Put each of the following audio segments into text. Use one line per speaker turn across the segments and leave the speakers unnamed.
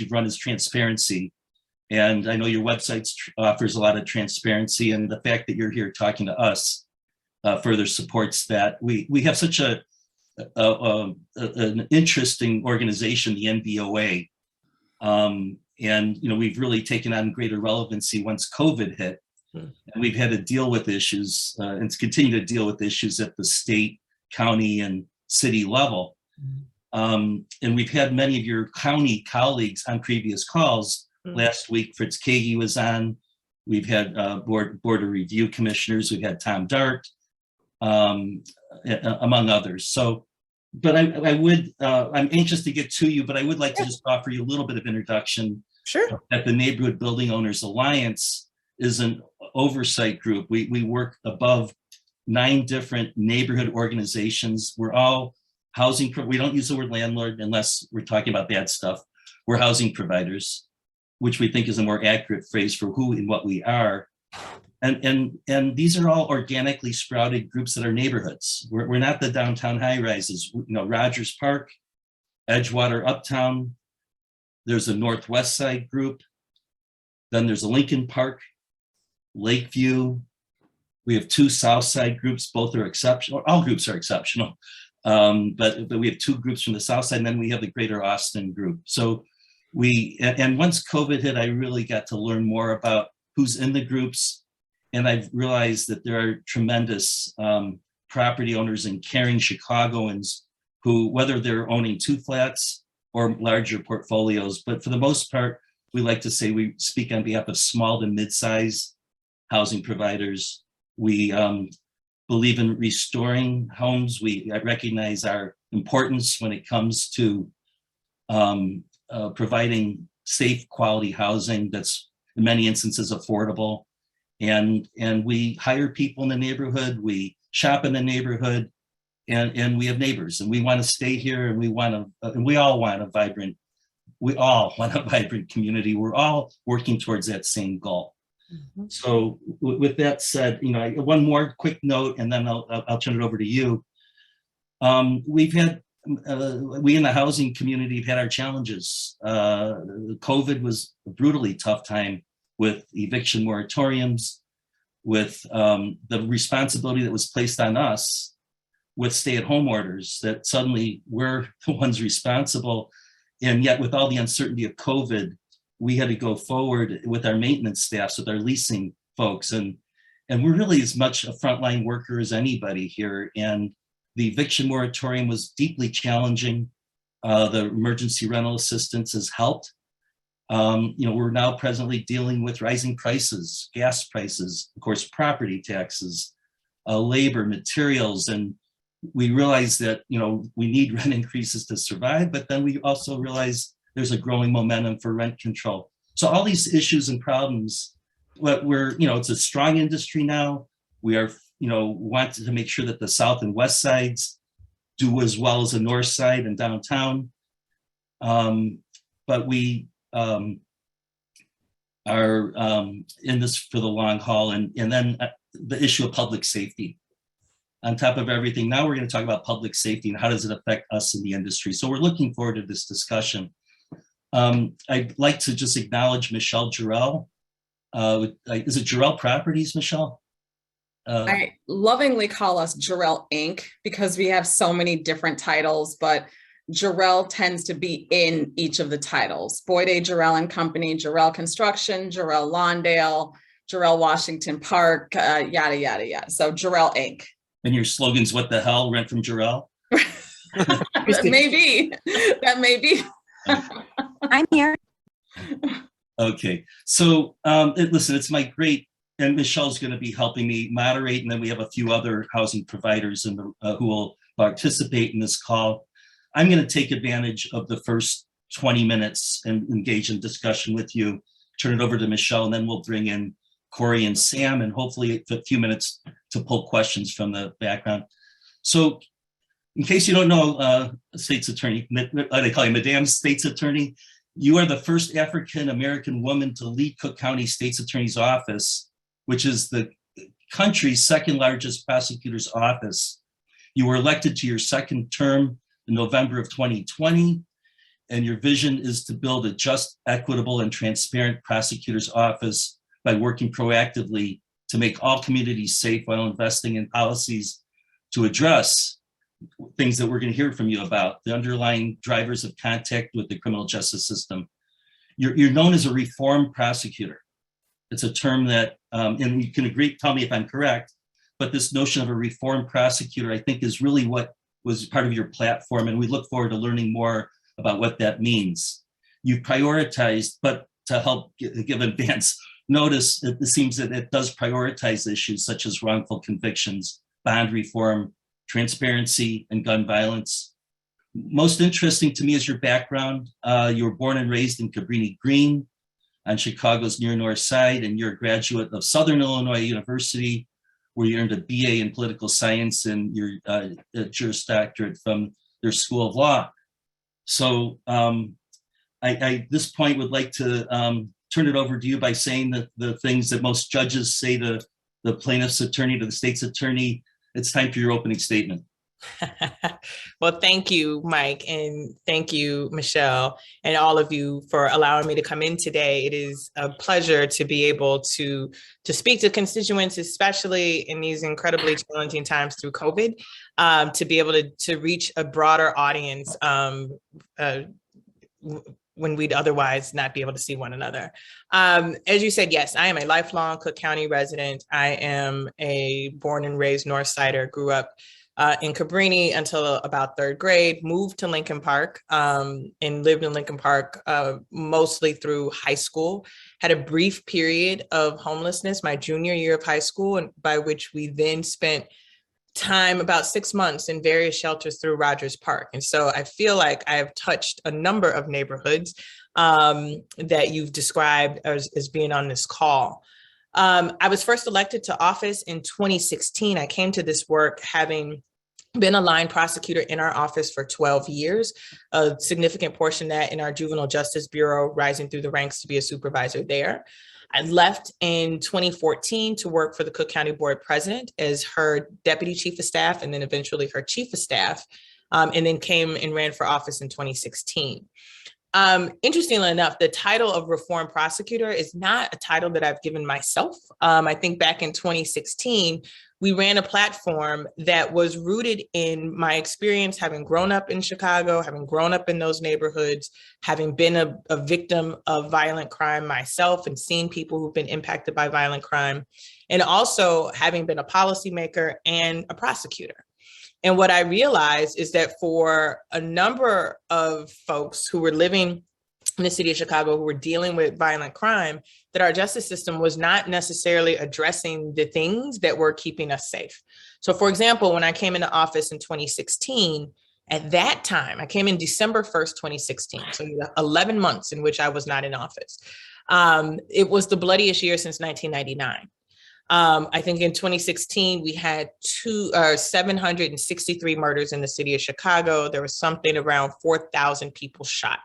you've run is transparency. And I know your website offers a lot of transparency, and the fact that you're here talking to us further supports that. We have such an interesting organization, the NBOA. And we've really taken on greater relevancy once COVID hit. And we've had to deal with issues and continue to deal with issues at the state, county, and city level. And we've had many of your county colleagues on previous calls. Last week, Fritz Kagi was on. We've had board of review commissioners. We've had Tom Dart, among others. So, but I'm anxious to get to you, but I would like to just offer you a little bit of introduction.
Sure.
That the Neighborhood Building Owners Alliance is an oversight group. We work above 9 different neighborhood organizations. We're all housing. We don't use the word landlord unless we're talking about bad stuff. We're housing providers, which we think is a more accurate phrase for who and what we are. And these are all organically sprouted groups that are neighborhoods. We're not the downtown high rises. Rogers Park, Edgewater Uptown. There's a Northwest Side group. Then there's a Lincoln Park, Lakeview. We have 2 South Side groups. Both are exceptional. All groups are exceptional. But we have 2 groups from the South Side, and then we have the Greater Austin group. So and once COVID hit, I really got to learn more about who's in the groups. And I've realized that there are tremendous property owners and caring Chicagoans who, whether they're owning 2 flats or larger portfolios, but for the most part, we like to say we speak on behalf of small to mid-size housing providers. We believe in restoring homes. We recognize our importance when it comes to providing safe, quality housing that's in many instances affordable. And we hire people in the neighborhood, we shop in the neighborhood, and we have neighbors, and we want to stay here, and we all want a vibrant community. We're all working towards that same goal. So with that said, one more quick note, and then I'll turn it over to you. We in the housing community have had our challenges. COVID was a brutally tough time with eviction moratoriums, with the responsibility that was placed on us with stay-at-home orders, that suddenly we're the ones responsible. And yet with all the uncertainty of COVID, we had to go forward with our maintenance staffs, with our leasing folks. And we're really as much a frontline worker as anybody here. And the eviction moratorium was deeply challenging. The emergency rental assistance has helped. We're now presently dealing with rising prices, gas prices, of course, property taxes, labor, materials. And we realize that, we need rent increases to survive, but then we also realize there's a growing momentum for rent control. So all these issues and problems, it's a strong industry now. We are, want to make sure that the South and West sides do as well as the North side and downtown. But we are in this for the long haul. And then the issue of public safety. On top of everything, now we're going to talk about public safety and how does it affect us in the industry. So we're looking forward to this discussion. I'd like to just acknowledge Michelle Jarrell. Is it Jarrell Properties, Michelle?
I lovingly call us Jarrell Inc. because we have so many different titles, but Jarrell tends to be in each of the titles. Boyd A. Jarrell and Company, Jarrell Construction, Jarrell Lawndale, Jarrell Washington Park, yada, yada, yada. So Jarrell Inc.
And your slogan's what the hell, rent from Jarrell?
Maybe. That may be.
I'm here.
Okay. So listen, it's my great, and Michelle's going to be helping me moderate, and then we have a few other housing providers who will participate in this call. I'm going to take advantage of the first 20 minutes and engage in discussion with you, turn it over to Michelle, and then we'll bring in Corey and Sam, and hopefully a few minutes to pull questions from the background. So in case you don't know, State's Attorney, they call you Madam State's Attorney, you are the first African-American woman to lead Cook County State's Attorney's Office, which is the country's second largest prosecutor's office. You were elected to your second term in November of 2020. and your vision is to build a just, equitable, and transparent prosecutor's office by working proactively to make all communities safe while investing in policies to address things that we're going to hear from you about, the underlying drivers of contact with the criminal justice system. You're known as a reform prosecutor. It's a term that, and you can agree, tell me if I'm correct, but this notion of a reform prosecutor, I think, is really what was part of your platform, and we look forward to learning more about what that means. You prioritized, but to help give advance notice, it seems that it does prioritize issues such as wrongful convictions, bond reform, transparency, and gun violence. Most interesting to me is your background. You were born and raised in Cabrini Green on Chicago's near North Side, and you're a graduate of Southern Illinois University, where you earned a BA in political science and your Juris Doctorate from their School of Law. So I this point would like to turn it over to you by saying that the things that most judges say to the plaintiff's attorney, to the state's attorney. It's time for your opening statement.
Well, thank you, Mike, and thank you, Michelle, and all of you for allowing me to come in today. It is a pleasure to be able to speak to constituents, especially in these incredibly challenging times through COVID, to be able to reach a broader audience when we'd otherwise not be able to see one another. As you said, yes, I am a lifelong Cook County resident. I am a born and raised North Sider, grew up in Cabrini until about third grade, moved to Lincoln Park and lived in Lincoln Park mostly through high school. Had a brief period of homelessness my junior year of high school, and by which we then spent time, about 6 months, in various shelters through Rogers Park. And so I feel like I have touched a number of neighborhoods that you've described as being on this call. I was first elected to office in 2016. I came to this work having been a line prosecutor in our office for 12 years, a significant portion of that in our Juvenile Justice Bureau, rising through the ranks to be a supervisor there. I left in 2014 to work for the Cook County Board President as her deputy chief of staff, and then eventually her chief of staff, and then came and ran for office in 2016. Interestingly enough, the title of reform prosecutor is not a title that I've given myself. I think back in 2016, we ran a platform that was rooted in my experience having grown up in Chicago, having grown up in those neighborhoods, having been a victim of violent crime myself and seen people who've been impacted by violent crime, and also having been a policymaker and a prosecutor. And what I realized is that for a number of folks who were living in the city of Chicago who were dealing with violent crime, that our justice system was not necessarily addressing the things that were keeping us safe. So for example, when I came into office in 2016, at that time, I came in December 1st, 2016, so 11 months in which I was not in office. It was the bloodiest year since 1999. I think in 2016, we had 763 murders in the city of Chicago. There was something around 4,000 people shot.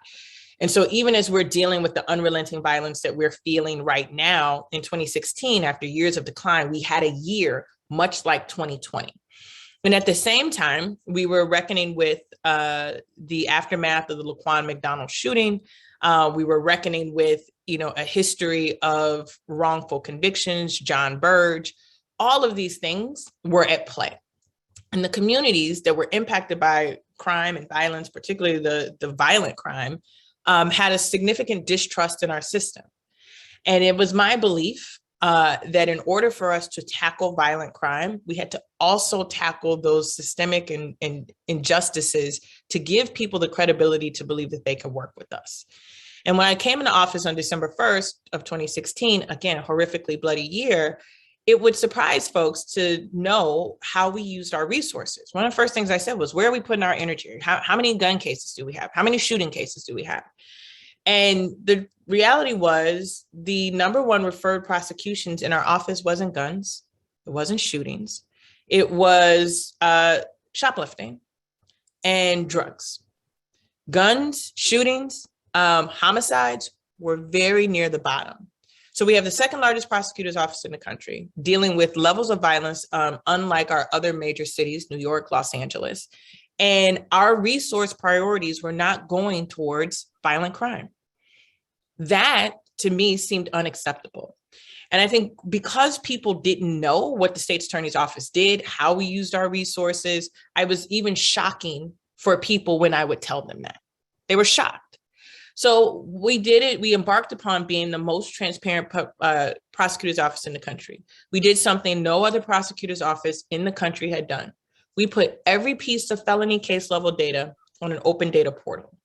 And so even as we're dealing with the unrelenting violence that we're feeling right now, in 2016, after years of decline, we had a year much like 2020. And at the same time, we were reckoning with the aftermath of the Laquan McDonald shooting. We were reckoning with, a history of wrongful convictions, John Burge. All of these things were at play. And the communities that were impacted by crime and violence, particularly the violent crime, had a significant distrust in our system. And it was my belief that in order for us to tackle violent crime, we had to also tackle those systemic and injustices to give people the credibility to believe that they could work with us. And when I came into office on December 1st of 2016, again, a horrifically bloody year, it would surprise folks to know how we used our resources. One of the first things I said was, where are we putting our energy? How many gun cases do we have? How many shooting cases do we have? And the reality was the number one referred prosecutions in our office wasn't guns. It wasn't shootings. It was shoplifting and drugs. Guns, shootings, homicides were very near the bottom. So we have the second largest prosecutor's office in the country, dealing with levels of violence unlike our other major cities, New York, Los Angeles. And our resource priorities were not going towards violent crime. That to me seemed unacceptable. And I think because people didn't know what the state's attorney's office did, how we used our resources, I was even shocking for people when I would tell them that. They were shocked. So we did it. We embarked upon being the most transparent prosecutor's office in the country. We did something no other prosecutor's office in the country had done. We put every piece of felony case level data on an open data portal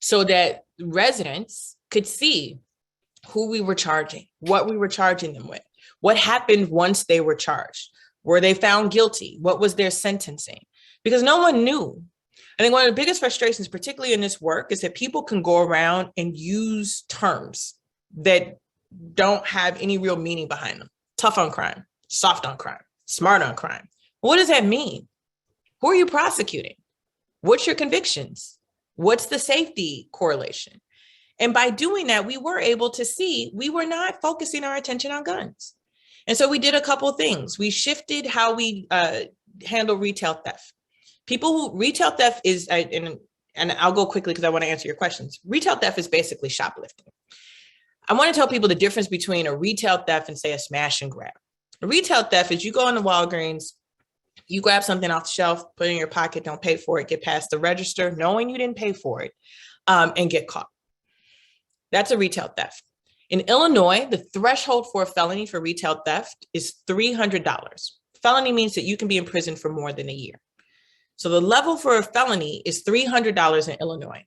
so that residents could see who we were charging, what we were charging them with, what happened once they were charged. Were they found guilty? What was their sentencing? Because no one knew. I think one of the biggest frustrations, particularly in this work, is that people can go around and use terms that don't have any real meaning behind them. Tough on crime, soft on crime, smart on crime. What does that mean? Who are you prosecuting? What's your convictions? What's the safety correlation? And by doing that, we were able to see we were not focusing our attention on guns. And so we did a couple of things. We shifted how we handle retail theft. Retail theft is, and I'll go quickly because I want to answer your questions. Retail theft is basically shoplifting. I want to tell people the difference between a retail theft and say a smash and grab. A retail theft is you go into Walgreens, you grab something off the shelf, put it in your pocket, don't pay for it, get past the register, knowing you didn't pay for it, and get caught. That's a retail theft. In Illinois, the threshold for a felony for retail theft is $300. Felony means that you can be in prison for more than a year. So the level for a felony is $300 in Illinois.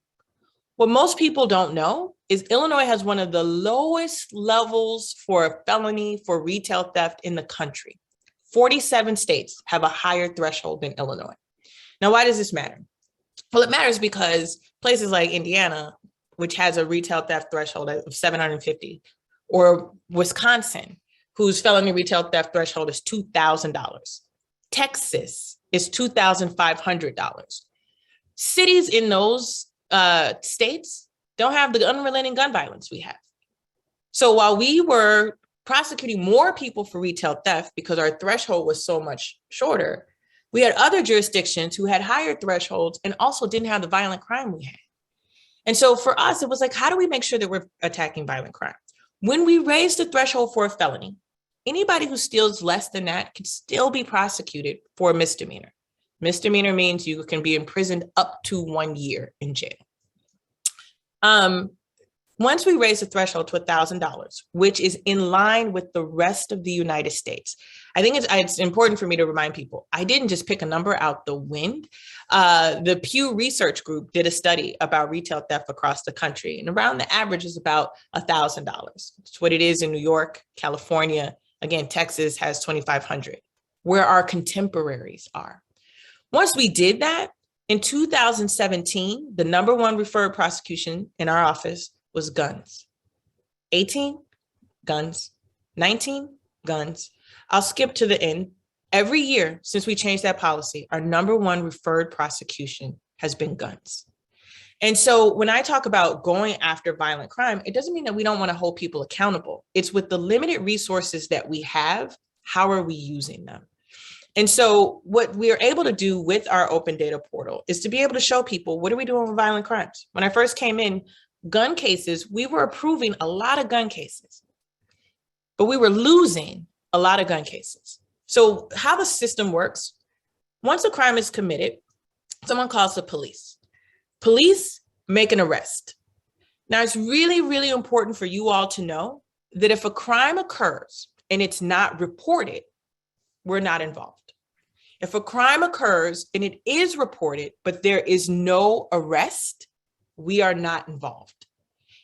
What most people don't know is Illinois has one of the lowest levels for a felony for retail theft in the country. 47 states have a higher threshold than Illinois. Now, why does this matter? Well, it matters because places like Indiana, which has a retail theft threshold of $750, or Wisconsin, whose felony retail theft threshold is $2,000. Texas is $2,500. Cities in those states don't have the unrelenting gun violence we have. So while we were prosecuting more people for retail theft because our threshold was so much shorter, we had other jurisdictions who had higher thresholds and also didn't have the violent crime we had. And so for us, it was like, how do we make sure that we're attacking violent crime? When we raise the threshold for a felony, anybody who steals less than that can still be prosecuted for a misdemeanor. Misdemeanor means you can be imprisoned up to 1 year in jail. Once we raise the threshold to $1,000, which is in line with the rest of the United States, I think it's important for me to remind people, I didn't just pick a number out the wind. The Pew Research Group did a study about retail theft across the country, and around the average is about $1,000. It's what it is in New York, California. Again, Texas has $2,500, where our contemporaries are. Once we did that, in 2017, the number one referred prosecution in our office was guns. 18, guns. 19, guns. I'll skip to the end. Every year since we changed that policy, our number one referred prosecution has been guns. And so when I talk about going after violent crime, it doesn't mean that we don't want to hold people accountable. It's with the limited resources that we have, how are we using them? And so what we are able to do with our open data portal is to be able to show people, what are we doing with violent crimes? When I first came in, gun cases, we were approving a lot of gun cases, but we were losing a lot of gun cases. So how the system works, once a crime is committed, someone calls the police. Police make an arrest. Now, it's really, really important for you all to know that if a crime occurs and it's not reported, we're not involved. If a crime occurs and it is reported, but there is no arrest, we are not involved.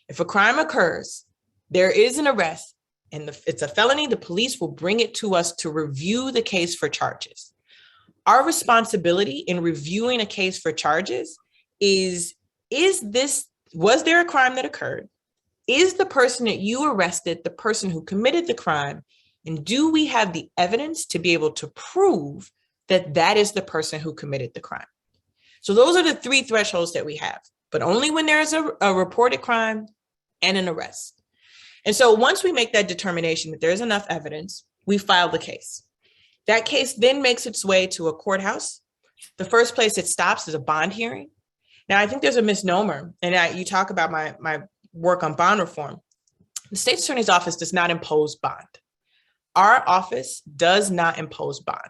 If a crime occurs, there is an arrest, and it's a felony, the police will bring it to us to review the case for charges. Our responsibility in reviewing a case for charges was there a crime that occurred? Is the person that you arrested the person who committed the crime? And do we have the evidence to be able to prove that that is the person who committed the crime? So those are the three thresholds that we have, but only when there is a reported crime and an arrest. And so once we make that determination that there's enough evidence, we file the case. That case then makes its way to a courthouse The first place it stops is a bond hearing. Now, I think there's a misnomer, and you talk about my work on bond reform. The state attorney's office does not impose bond. Our office does not impose bond.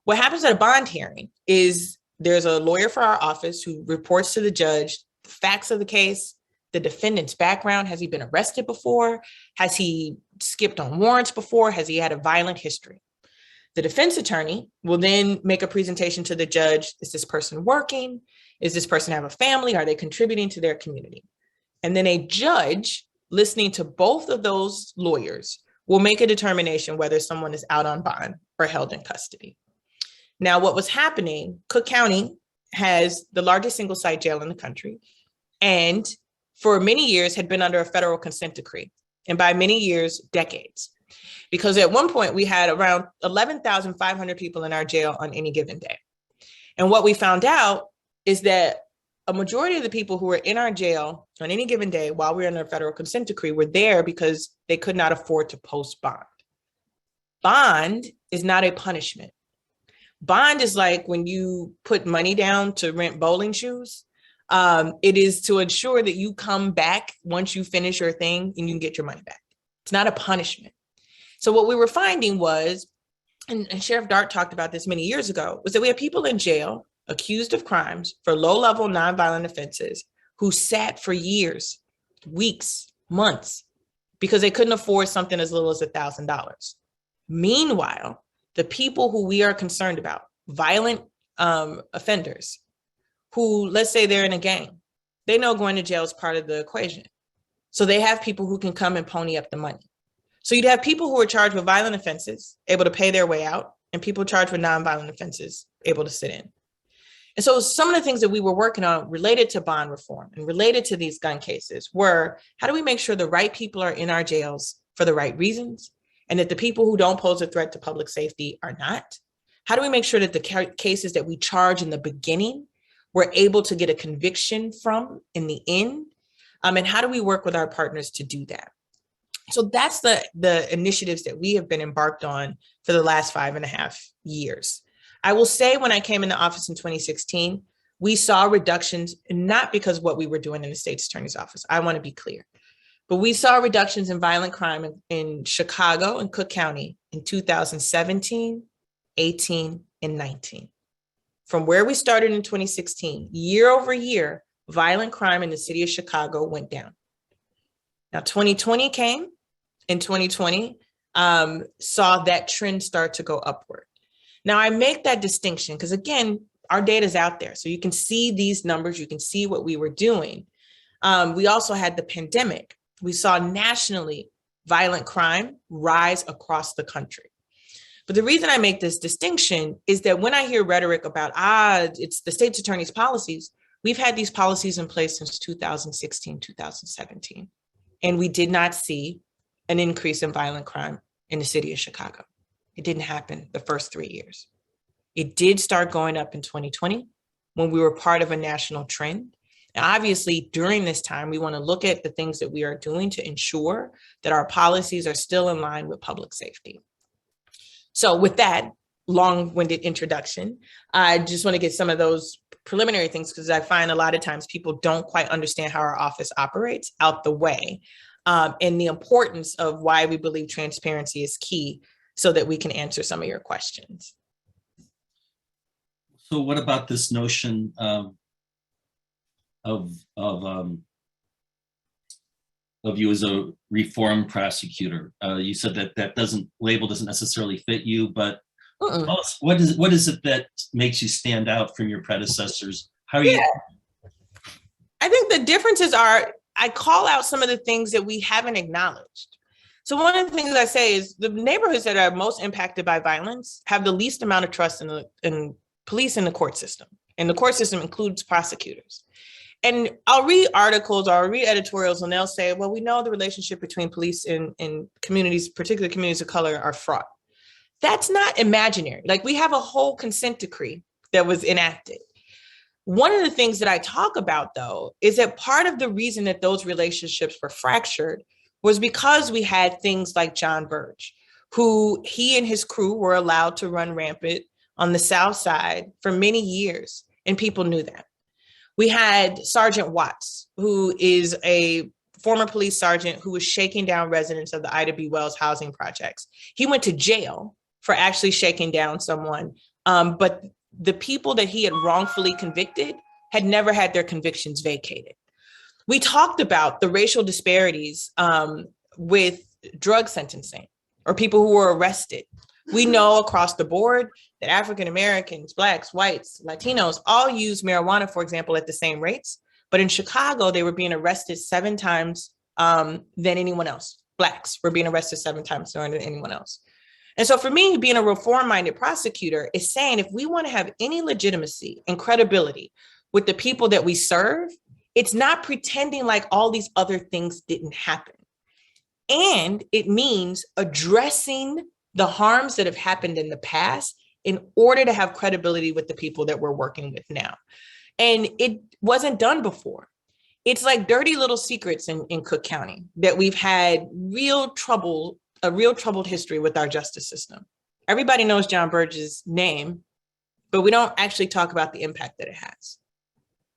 What happens at a bond hearing is there's a lawyer for our office who reports to the judge the facts of the case, the defendant's background. Has he been arrested before? Has he skipped on warrants before? Has he had a violent history? The defense attorney will then make a presentation to the judge. Is this person working? Is this person have a family? Are they contributing to their community? And then a judge, listening to both of those lawyers, will make a determination whether someone is out on bond or held in custody. Now, what was happening, Cook County has the largest single site jail in the country, and for many years had been under a federal consent decree. And by many years, decades. Because at one point we had around 11,500 people in our jail on any given day. And what we found out is that a majority of the people who were in our jail on any given day while we were under a federal consent decree were there because they could not afford to post bond. Bond is not a punishment. Bond is like when you put money down to rent bowling shoes. It is to ensure that you come back once you finish your thing and you can get your money back. It's not a punishment. So what we were finding was, and Sheriff Dart talked about this many years ago, was that we had people in jail accused of crimes for low-level nonviolent offenses who sat for years, weeks, months, because they couldn't afford something as little as $1,000. Meanwhile, the people who we are concerned about, violent offenders, who, let's say they're in a gang, they know going to jail is part of the equation. So they have people who can come and pony up the money. So you'd have people who are charged with violent offenses, able to pay their way out, and people charged with nonviolent offenses, able to sit in. And so some of the things that we were working on related to bond reform and related to these gun cases were, how do we make sure the right people are in our jails for the right reasons, and that the people who don't pose a threat to public safety are not? How do we make sure that the cases that we charge in the beginning, we're able to get a conviction from in the end? And how do we work with our partners to do that? So that's the initiatives that we have been embarked on for the last 5.5 years. I will say when I came into office in 2016, we saw reductions, not because of what we were doing in the state's attorney's office. I want to be clear. But we saw reductions in violent crime in Chicago and Cook County in 2017, 18, and 19. From where we started in 2016, year over year, violent crime in the city of Chicago went down. Now, 2020 came, and 2020 saw that trend start to go upward. Now, I make that distinction because, again, our data is out there. So you can see these numbers, you can see what we were doing. We also had the pandemic. We saw nationally violent crime rise across the country. But the reason I make this distinction is that when I hear rhetoric about, it's the state's attorney's policies, we've had these policies in place since 2016, 2017, and we did not see an increase in violent crime in the city of Chicago. It didn't happen the first 3 years. It did start going up in 2020 when we were part of a national trend. And obviously, during this time, we want to look at the things that we are doing to ensure that our policies are still in line with public safety. So with that long-winded introduction, I just want to get some of those preliminary things because I find a lot of times people don't quite understand how our office operates out the way, and the importance of why we believe transparency is key so that we can answer some of your questions.
So what about this notion of you as a reform prosecutor? You said that label doesn't necessarily fit you, but tell us, what is it that makes you stand out from your predecessors? How are you?
I think the differences are, I call out some of the things that we haven't acknowledged. So one of the things I say is the neighborhoods that are most impacted by violence have the least amount of trust in police and the court system. And the court system includes prosecutors. And I'll read articles or I'll read editorials and they'll say, well, we know the relationship between police and communities, particularly communities of color, are fraught. That's not imaginary. Like, we have a whole consent decree that was enacted. One of the things that I talk about, though, is that part of the reason that those relationships were fractured was because we had things like John Burge, who he and his crew were allowed to run rampant on the South Side for many years, and people knew that. We had Sergeant Watts, who is a former police sergeant who was shaking down residents of the Ida B. Wells housing projects. He went to jail for actually shaking down someone, but the people that he had wrongfully convicted had never had their convictions vacated. We talked about the racial disparities with drug sentencing or people who were arrested. We know across the board that African Americans, Blacks, whites, Latinos all use marijuana, for example, at the same rates. But in Chicago, they were being arrested 7 times than anyone else. Blacks were being arrested 7 times more than anyone else. And so for me, being a reform-minded prosecutor is saying if we want to have any legitimacy and credibility with the people that we serve, it's not pretending like all these other things didn't happen. And it means addressing the harms that have happened in the past in order to have credibility with the people that we're working with now. And it wasn't done before. It's like dirty little secrets in Cook County that we've had a real troubled history with our justice system. Everybody knows John Burge's name, but we don't actually talk about the impact that it has.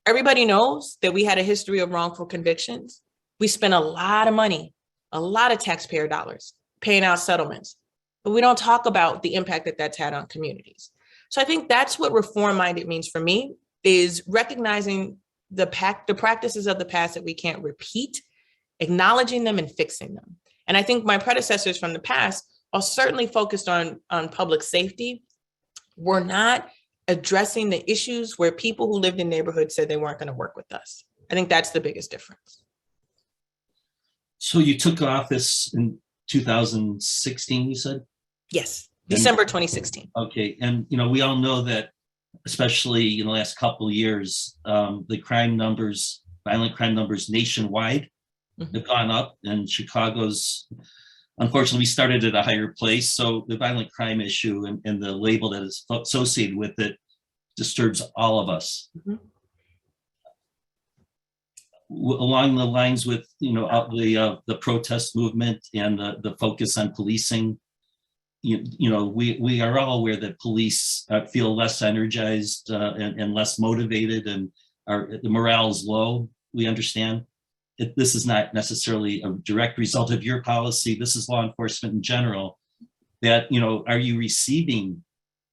Everybody knows that we had a history of wrongful convictions. We spent a lot of money, a lot of taxpayer dollars paying out settlements, but we don't talk about the impact that that's had on communities. So I think that's what reform-minded means for me, is recognizing the practices of the past that we can't repeat, acknowledging them and fixing them. And I think my predecessors from the past are certainly focused on public safety. We're not addressing the issues where people who lived in neighborhoods said they weren't going to work with us. I think that's the biggest difference.
So you took office in 2016, you said?
Yes, December 2016.
Okay, and we all know that, especially in the last couple of years, the violent crime numbers nationwide have gone up, and Chicago's, unfortunately, we started at a higher place. So the violent crime issue and the label that is associated with it disturbs all of us. Along the lines with the protest movement and the focus on policing, we are all aware that police feel less energized and less motivated, and the morale is low. We understand this is not necessarily a direct result of your policy. This is law enforcement in general. That are you receiving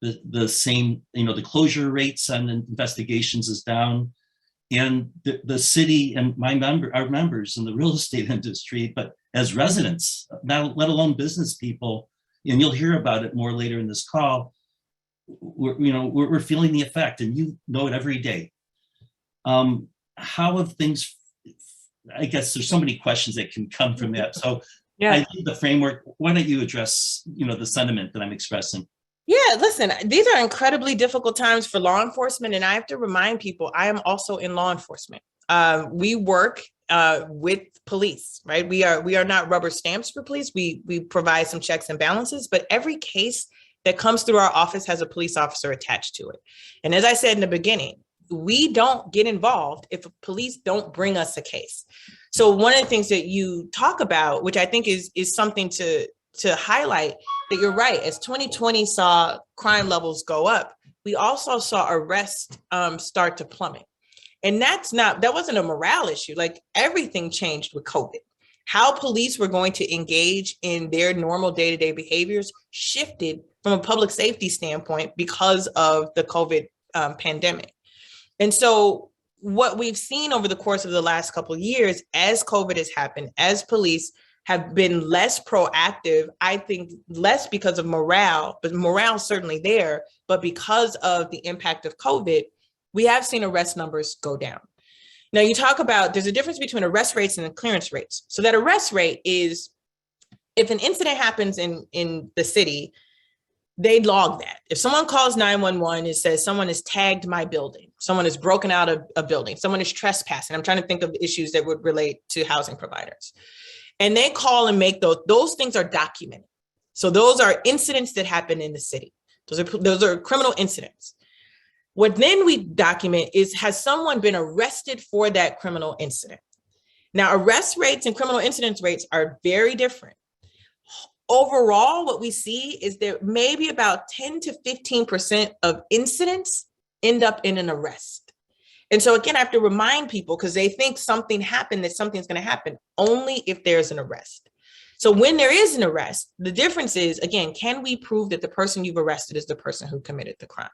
the same? The closure rates on investigations is down, and the city and our members in the real estate industry, but as residents, not let alone business people. And you'll hear about it more later in this call. We're feeling the effect, and you know it every day. How have things? I guess there's so many questions that can come from that. So, yeah, I think the framework. Why don't you address the sentiment that I'm expressing?
Yeah, listen, these are incredibly difficult times for law enforcement, and I have to remind people I am also in law enforcement. We work with police, right? We are not rubber stamps for police. We provide some checks and balances, but every case that comes through our office has a police officer attached to it. And as I said in the beginning, we don't get involved if police don't bring us a case. So one of the things that you talk about, which I think is something to highlight, that you're right, as 2020 saw crime levels go up, we also saw arrests start to plummet. And that wasn't a morale issue. Like, everything changed with COVID. How police were going to engage in their normal day-to-day behaviors shifted from a public safety standpoint because of the COVID pandemic. And so what we've seen over the course of the last couple of years, as COVID has happened, as police have been less proactive, I think less because of morale, but morale is certainly there, but because of the impact of COVID, we have seen arrest numbers go down. Now, you talk about, there's a difference between arrest rates and clearance rates. So that arrest rate is, if an incident happens in the city, they log that. If someone calls 911, it says someone has tagged my building, someone has broken out of a building, someone is trespassing. I'm trying to think of issues that would relate to housing providers. And they call and make those things are documented. So those are incidents that happen in the city. Those are criminal incidents. What then we document is, has someone been arrested for that criminal incident? Now, arrest rates and criminal incidence rates are very different. overall, what we see is that maybe about 10 to 15% of incidents end up in an arrest. And so again, I have to remind people, because they think something happened, that something's going to happen only if there's an arrest. So when there is an arrest, the difference is, again, can we prove that the person you've arrested is the person who committed the crime?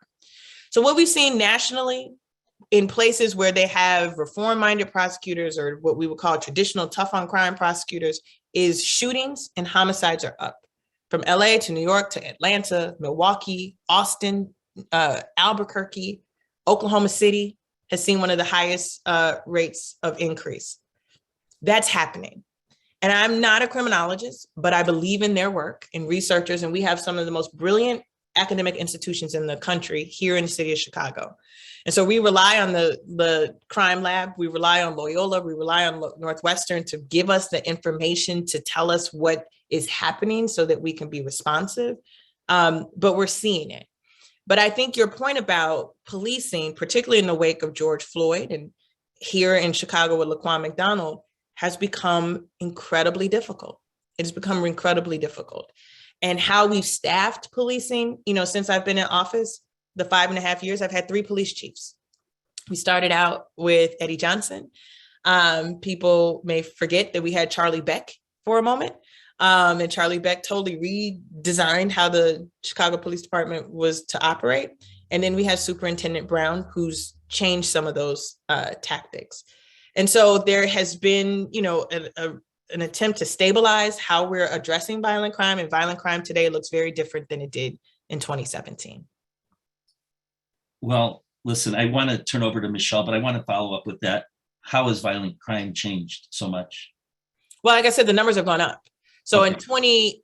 So what we've seen nationally in places where they have reform-minded prosecutors, or what we would call traditional tough on crime prosecutors, is shootings and homicides are up. From LA to New York to Atlanta, Milwaukee, Austin, Albuquerque, Oklahoma City has seen one of the highest rates of increase. That's happening. And I'm not a criminologist, but I believe in their work and researchers, and we have some of the most brilliant academic institutions in the country here in the city of Chicago. And so we rely on the crime lab, we rely on Loyola, we rely on Northwestern to give us the information to tell us what is happening so that we can be responsive. But we're seeing it. But I think your point about policing, particularly in the wake of George Floyd and here in Chicago with Laquan McDonald, has become incredibly difficult. It's become incredibly difficult. And how we've staffed policing, since I've been in office, the 5.5 years, I've had 3 police chiefs. We started out with Eddie Johnson. People may forget that we had Charlie Beck for a moment. And Charlie Beck totally redesigned how the Chicago Police Department was to operate. And then we had Superintendent Brown, who's changed some of those tactics. And so there has been, an attempt to stabilize how we're addressing violent crime, and violent crime today looks very different than it did in 2017.
Well, listen, I want to turn over to Michelle, but I want to follow up with that. How has violent crime changed so much?
Well, like I said, the numbers have gone up. So
Okay.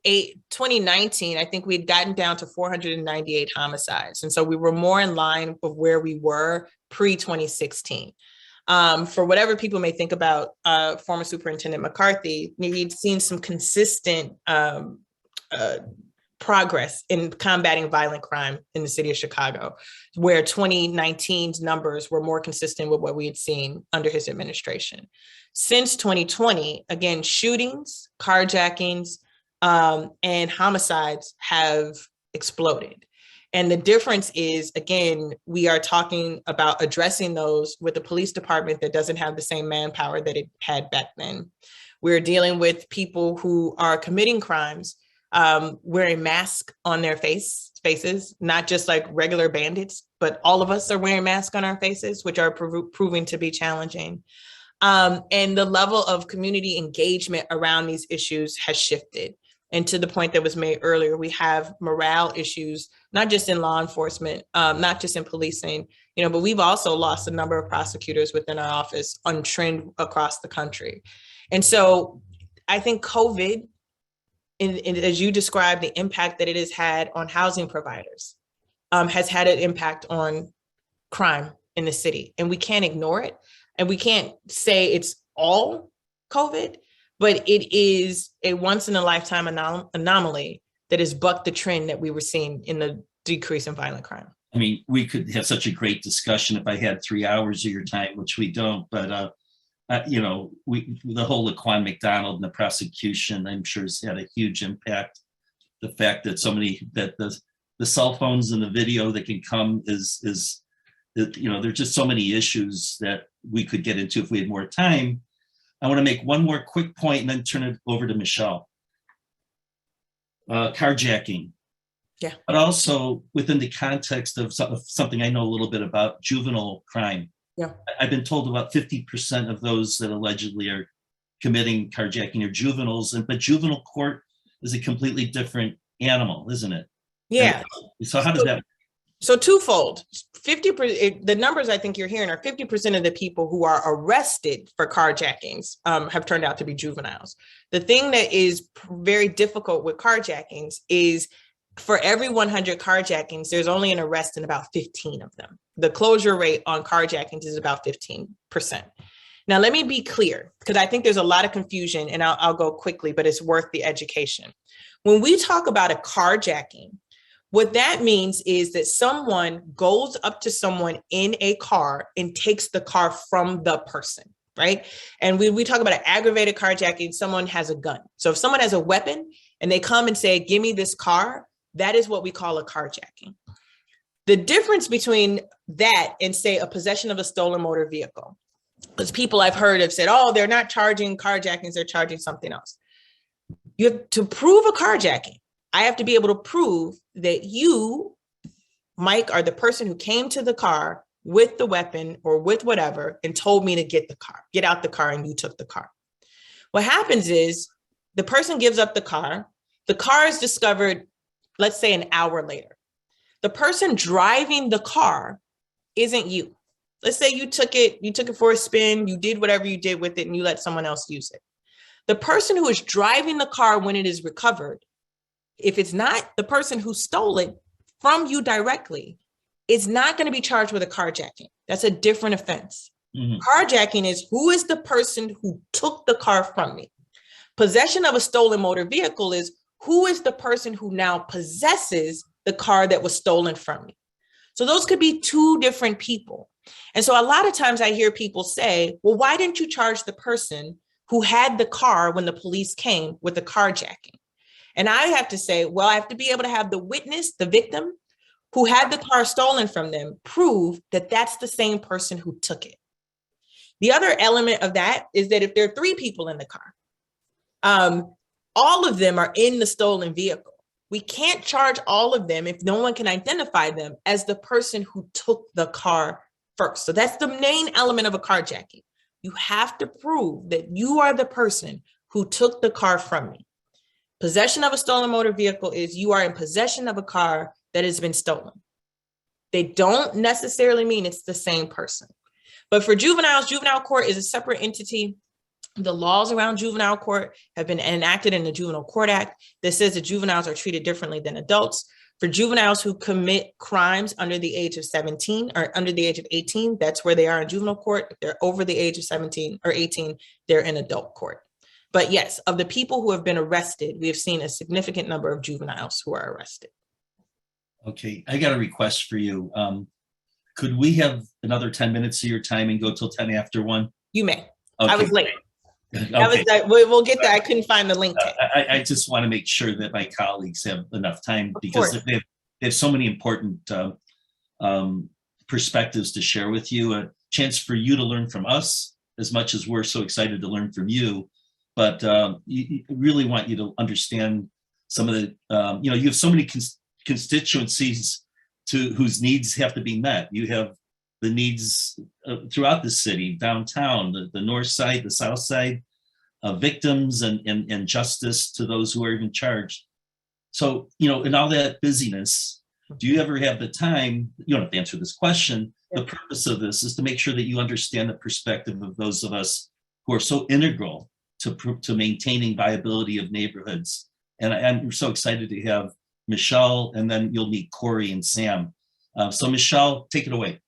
in 2019, I think we'd gotten down to 498 homicides. And so we were more in line with where we were pre-2016. For whatever people may think about former Superintendent McCarthy, he'd seen some consistent progress in combating violent crime in the city of Chicago, where 2019's numbers were more consistent with what we had seen under his administration. Since 2020, again, shootings, carjackings, and homicides have exploded. And the difference is, again, we are talking about addressing those with a police department that doesn't have the same manpower that it had back then. We're dealing with people who are committing crimes, wearing masks on their faces, not just like regular bandits, but all of us are wearing masks on our faces, which are proving to be challenging. And the level of community engagement around these issues has shifted. And to the point that was made earlier, we have morale issues, not just in law enforcement, not just in policing, but we've also lost a number of prosecutors within our office on trend across the country. And so I think COVID, and as you described, the impact that it has had on housing providers, has had an impact on crime in the city. And we can't ignore it. And we can't say it's all COVID, but it is a once in a lifetime anomaly that has bucked the trend that we were seeing in the decrease in violent crime.
I mean, we could have such a great discussion if I had 3 hours of your time, which we don't, but the whole Laquan McDonald and the prosecution, I'm sure, has had a huge impact. The fact that that the cell phones and the video that can come is there's just so many issues that we could get into if we had more time. I want to make one more quick point and then turn it over to Michelle. Carjacking.
Yeah.
But also within the context of something I know a little bit about, juvenile crime.
Yeah.
I've been told about 50% of those that allegedly are committing carjacking are juveniles, but juvenile court is a completely different animal, isn't it?
Yeah.
So how does that?
So twofold, 50%, the numbers I think you're hearing are 50% of the people who are arrested for carjackings have turned out to be juveniles. The thing that is very difficult with carjackings is for every 100 carjackings, there's only an arrest in about 15 of them. The closure rate on carjackings is about 15%. Now, let me be clear, because I think there's a lot of confusion, and I'll go quickly, but it's worth the education. When we talk about a carjacking, what that means is that someone goes up to someone in a car and takes the car from the person. right? And we talk about an aggravated carjacking, someone has a gun. So if someone has a weapon and they come and say, give me this car, that is what we call a carjacking. The difference between that and say a possession of a stolen motor vehicle, because people I've heard have said, oh, they're not charging carjackings, they're charging something else. You have to prove a carjacking. I have to be able to prove that you, Mike, are the person who came to the car with the weapon or with whatever and told me to get out the car, and you took the car. What happens is the person gives up the car is discovered, let's say an hour later. The person driving the car isn't you. Let's say you took it for a spin, you did whatever you did with it, and you let someone else use it. The person who is driving the car when it is recovered, if it's not the person who stole it from you directly, is not going to be charged with a carjacking. That's a different offense. Mm-hmm. Carjacking is who is the person who took the car from me. Possession of a stolen motor vehicle is who is the person who now possesses the car that was stolen from me. So those could be two different people. And so a lot of times I hear people say, well, why didn't you charge the person who had the car when the police came with the carjacking? And I have to say, well, I have to be able to have the witness, the victim who had the car stolen from them, prove that that's the same person who took it. The other element of that is that if there are 3 people in the car, all of them are in the stolen vehicle. We can't charge all of them if no one can identify them as the person who took the car first. So that's the main element of a carjacking. You have to prove that you are the person who took the car from me. Possession of a stolen motor vehicle is you are in possession of a car that has been stolen. They don't necessarily mean it's the same person. But for juveniles, juvenile court is a separate entity. The laws around juvenile court have been enacted in the Juvenile Court Act that says that juveniles are treated differently than adults. For juveniles who commit crimes under the age of 17 or under the age of 18, that's where they are in juvenile court. If they're over the age of 17 or 18, they're in adult court. But yes, of the people who have been arrested, we have seen a significant number of juveniles who are arrested. Okay,
I got a request for you. Could we have another 10 minutes of your time and go till 10 after 1?
You may.
Okay.
I was late.
Okay.
We'll get there. I couldn't find the link.
I just want to make sure that my colleagues have enough time because they have so many important perspectives to share with you. A chance for you to learn from us as much as we're so excited to learn from you. But you really want you to understand some of the, you have so many constituencies whose needs have to be met. You have the needs throughout the city, downtown, the north side, the south side, victims and justice to those who are even charged. So, in all that busyness, do you ever have the time, you don't have to answer this question, the purpose of this is to make sure that you understand the perspective of those of us who are so integral to maintaining viability of neighborhoods. And I'm so excited to have Michelle, and then you'll meet Corey and Sam. So Michelle, take it away.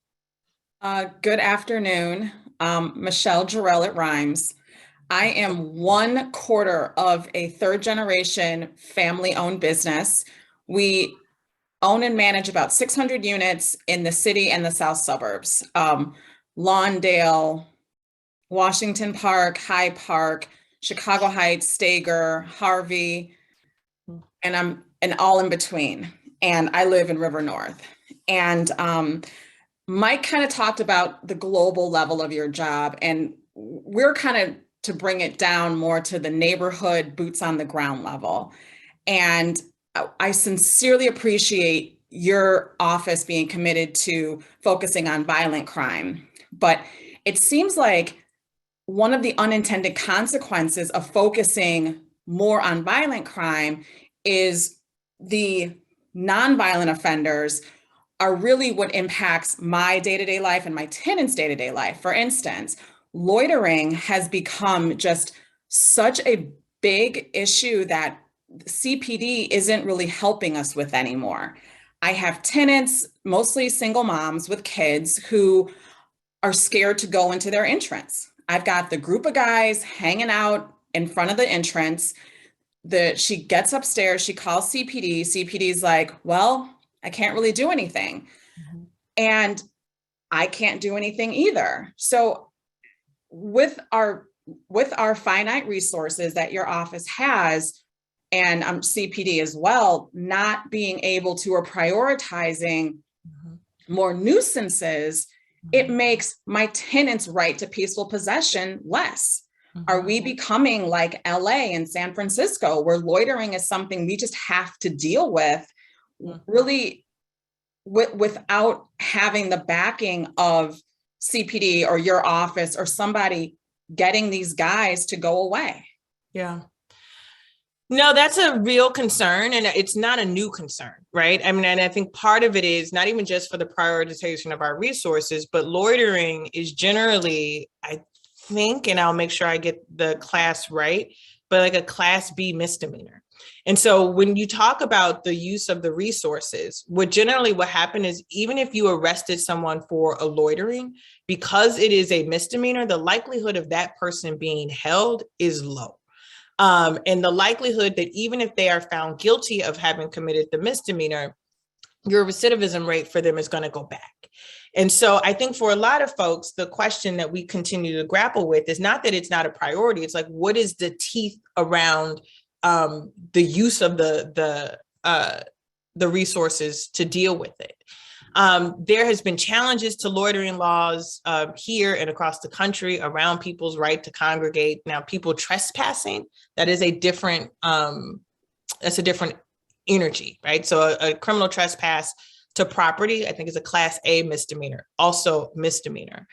Good afternoon. Michelle Jarrell, it rhymes. I am 1/4 of a 3rd-generation family-owned business. We own and manage about 600 units in the city and the south suburbs. Lawndale, Washington Park, Hyde Park, Chicago Heights, Stager, Harvey, and I'm all in between. And I live in River North. And Mike kind of talked about the global level of your job, and we're kind of to bring it down more to the neighborhood, boots on the ground level. And I sincerely appreciate your office being committed to focusing on violent crime. But it seems like one of the unintended consequences of focusing more on violent crime is the nonviolent offenders are really what impacts my day-to-day life and my tenants' day-to-day life. For instance, loitering has become just such a big issue that CPD isn't really helping us with anymore. I have tenants, mostly single moms with kids, who are scared to go into their entrance. I've got the group of guys hanging out in front of the entrance. She gets upstairs, she calls CPD. CPD's like, well, I can't really do anything. Mm-hmm. And I can't do anything either. So with our finite resources that your office has, and CPD as well, not being able to, or prioritizing more nuisances, it makes my tenants' right to peaceful possession less. Are we becoming like LA and San Francisco, where loitering is something we just have to deal with, really without having the backing of CPD or your office or somebody getting these guys to go away?
Yeah. No, that's a real concern, and it's not a new concern, right? I mean, and I think part of it is not even just for the prioritization of our resources, but loitering is generally, I think, and I'll make sure I get the class right, but like a class B misdemeanor. And so when you talk about the use of the resources, what happen is, even if you arrested someone for a loitering, because it is a misdemeanor, the likelihood of that person being held is low. And the likelihood that even if they are found guilty of having committed the misdemeanor, your recidivism rate for them is going to go back. And so I think for a lot of folks, the question that we continue to grapple with is not that it's not a priority. It's like, what is the teeth around the use of the resources to deal with it? There has been challenges to loitering laws here and across the country around people's right to congregate. Now, people trespassing, that is a different, that's a different energy, right? So a criminal trespass to property, I think, is a class A misdemeanor, also misdemeanor.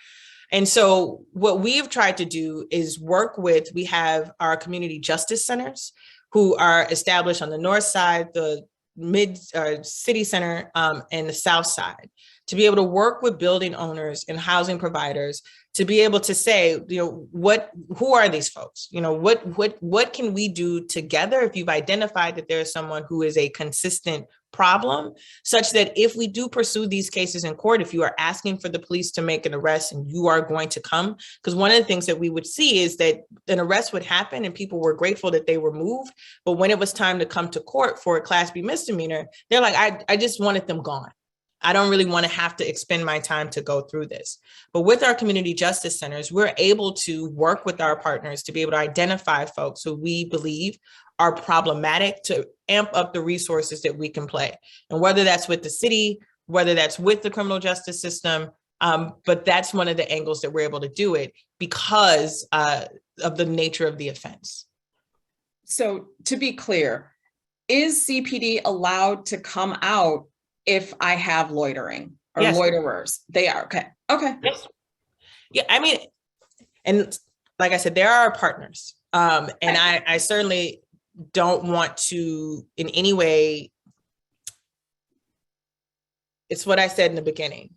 And so what we've tried to do is we have our community justice centers who are established on the north side, the mid city center, and the south side, to be able to work with building owners and housing providers to be able to say, who are these folks? What can we do together if you've identified that there's someone who is a consistent problem, such that if we do pursue these cases in court, if you are asking for the police to make an arrest and you are going to come, because one of the things that we would see is that an arrest would happen and people were grateful that they were moved. But when it was time to come to court for a class B misdemeanor, they're like, I just wanted them gone. I don't really want to have to expend my time to go through this. But with our community justice centers, we're able to work with our partners to be able to identify folks who we believe are problematic, to amp up the resources that we can play. And whether that's with the city, whether that's with the criminal justice system, but that's one of the angles that we're able to do it because of the nature of the offense.
So to be clear, is CPD allowed to come out if I have loitering or
Yes.
loiterers? They are. Okay.
Yes. Yeah, I mean, and like I said, there are partners. And I certainly don't want to in any way, it's what I said in the beginning.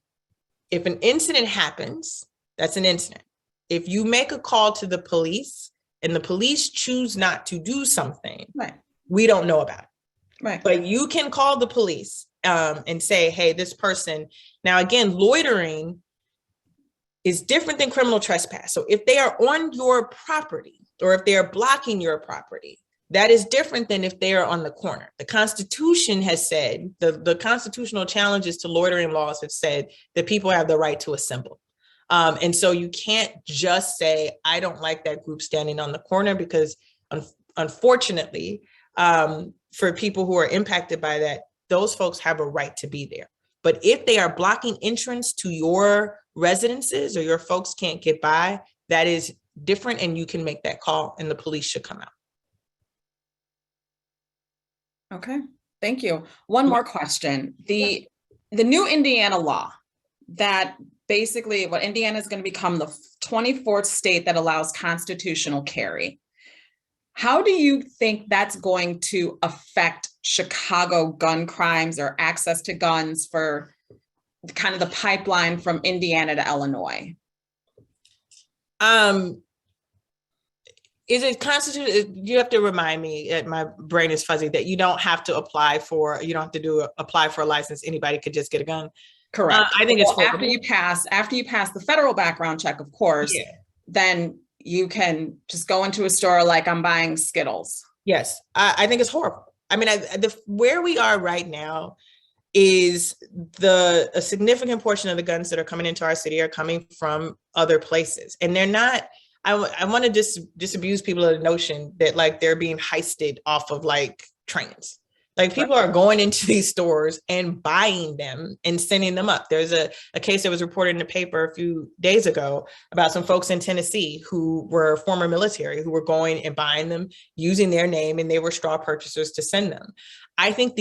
If an incident happens, that's an incident. If you make a call to the police and the police choose not to do something,
Right.
we don't know about it.
Right.
But you can call the police and say, hey, this person, now again, loitering is different than criminal trespass. So if they are on your property or if they are blocking your property, that is different than if they are on the corner. The Constitution has said, the constitutional challenges to loitering laws have said that people have the right to assemble. And so you can't just say, I don't like that group standing on the corner, because unfortunately, for people who are impacted by that, those folks have a right to be there. But if they are blocking entrance to your residences or your folks can't get by, that is different, and you can make that call and the police should come out.
Okay, thank you. One more question. The new Indiana law that basically what Indiana is going to become the 24th state that allows constitutional carry. How do you think that's going to affect Chicago gun crimes or access to guns for kind of the pipeline from Indiana to Illinois?
Is it constitutional? You have to remind me, my brain is fuzzy, that you don't have to apply for a license. Anybody could just get a gun.
Correct.
I think it's
after you pass the federal background check, of course, then you can just go into a store like I'm buying Skittles.
Yes, I think it's horrible. I mean, where we are right now is a significant portion of the guns that are coming into our city are coming from other places. And they're not, I want to disabuse people of the notion that like they're being heisted off of like trains. Like people are going into these stores and buying them and sending them up. There's a case that was reported in the paper a few days ago about some folks in Tennessee who were former military who were going and buying them using their name, and they were straw purchasers to send them. I think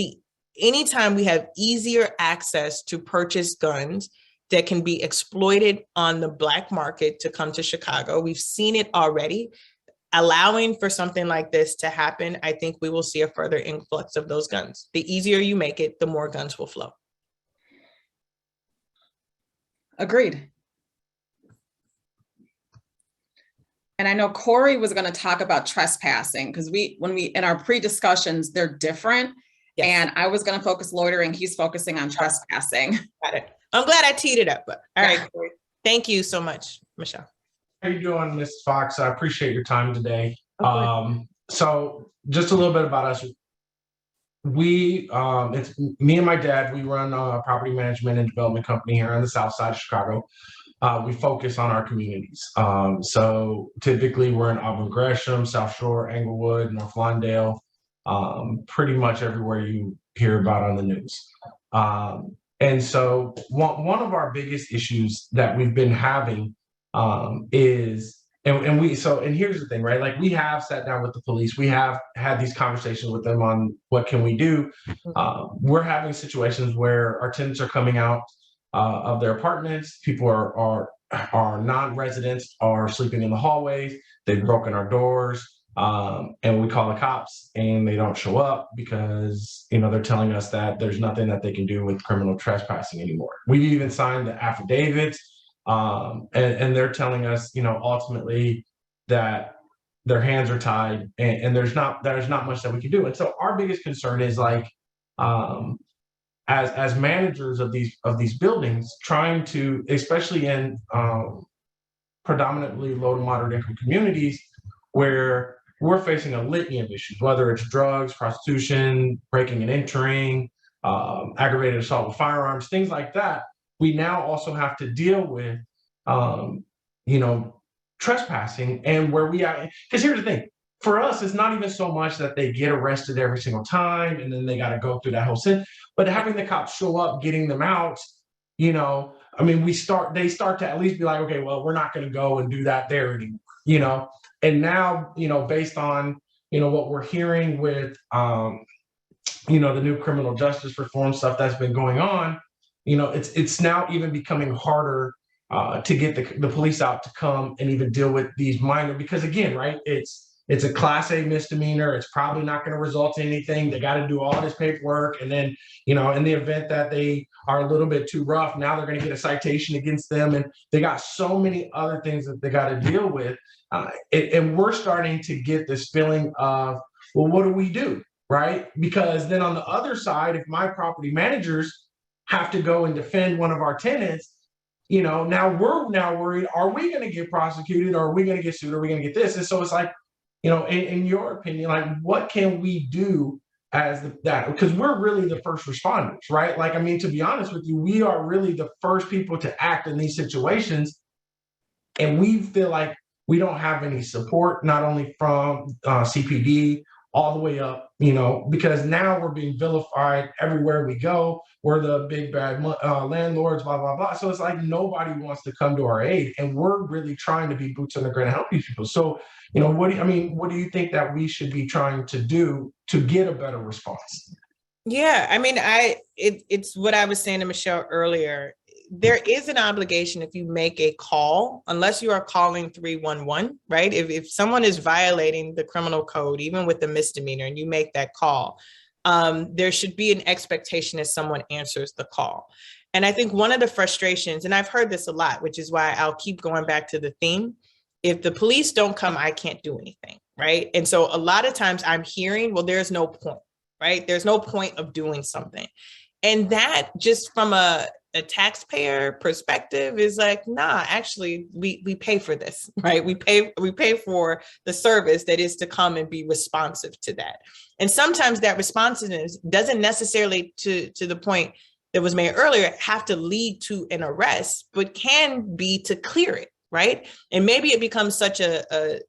anytime we have easier access to purchase guns that can be exploited on the Black market to come to Chicago, we've seen it already. Allowing for something like this to happen, I think we will see a further influx of those guns. The easier you make it, the more guns will flow.
Agreed. And I know Corey was going to talk about trespassing because when we in our pre-discussions, they're different. Yes. And I was going to focus loitering. He's focusing on trespassing.
Got it. I'm glad I teed it up. But all right, Corey. Thank you so much, Michelle.
How you doing, Mrs. Fox? I appreciate your time today. So just a little bit about us. It's me and my dad. We run a property management and development company here on the south side of Chicago. We focus on our communities. So typically we're in Auburn Gresham, South Shore, Englewood, North Lawndale, pretty much everywhere you hear about on the news. And so one of our biggest issues that we've been having and here's the thing, right? Like we have sat down with the police. We have had these conversations with them on what can we do. We're having situations where our tenants are coming out of their apartments. People are non-residents are sleeping in the hallways. They've broken our doors, and we call the cops, and they don't show up because they're telling us that there's nothing that they can do with criminal trespassing anymore. We've even signed the affidavits. And they're telling us, ultimately that their hands are tied and there's not much that we can do. And so our biggest concern is like, as managers of these buildings, trying to, especially in predominantly low to moderate income communities where we're facing a litany of issues, whether it's drugs, prostitution, breaking and entering, aggravated assault with firearms, things like that. We now also have to deal with, trespassing and where we are. Because here's the thing, for us, it's not even so much that they get arrested every single time and then they got to go through that whole thing, but having the cops show up, getting them out, they start to at least be like, okay, well, we're not going to go and do that there anymore, and now, based on, what we're hearing with, the new criminal justice reform stuff that's been going on, it's now even becoming harder to get the police out to come and even deal with these minor, because again, right, it's a class A misdemeanor. It's probably not going to result in anything. They got to do all this paperwork. And then, in the event that they are a little bit too rough, now they're going to get a citation against them. And they got so many other things that they got to deal with. And we're starting to get this feeling of, well, what do we do? Right? Because then on the other side, if my property managers have to go and defend one of our tenants, now we're worried, are we going to get prosecuted, or are we going to get sued, or are we going to get this? And so it's like, in your opinion, like what can we do as that? Because we're really the first responders, right? Like, to be honest with you, we are really the first people to act in these situations. And we feel like we don't have any support, not only from CPD, all the way up, because now we're being vilified everywhere we go. We're the big bad landlords, blah, blah, blah. So it's like nobody wants to come to our aid. And we're really trying to be boots on the ground and help these people. So, what do you think that we should be trying to do to get a better response?
Yeah, it's what I was saying to Michelle earlier. There is an obligation if you make a call, unless you are calling 311, right? If someone is violating the criminal code, even with the misdemeanor, and you make that call, there should be an expectation that someone answers the call. And I think one of the frustrations, and I've heard this a lot, which is why I'll keep going back to the theme. If the police don't come, I can't do anything, right? And so a lot of times I'm hearing, well, there's no point, right? There's no point of doing something. And that just from a taxpayer perspective is like, nah, actually we pay for this, right? We pay for the service that is to come and be responsive to that. And sometimes that responsiveness doesn't necessarily to the point that was made earlier have to lead to an arrest, but can be to clear it, right? And maybe it becomes such a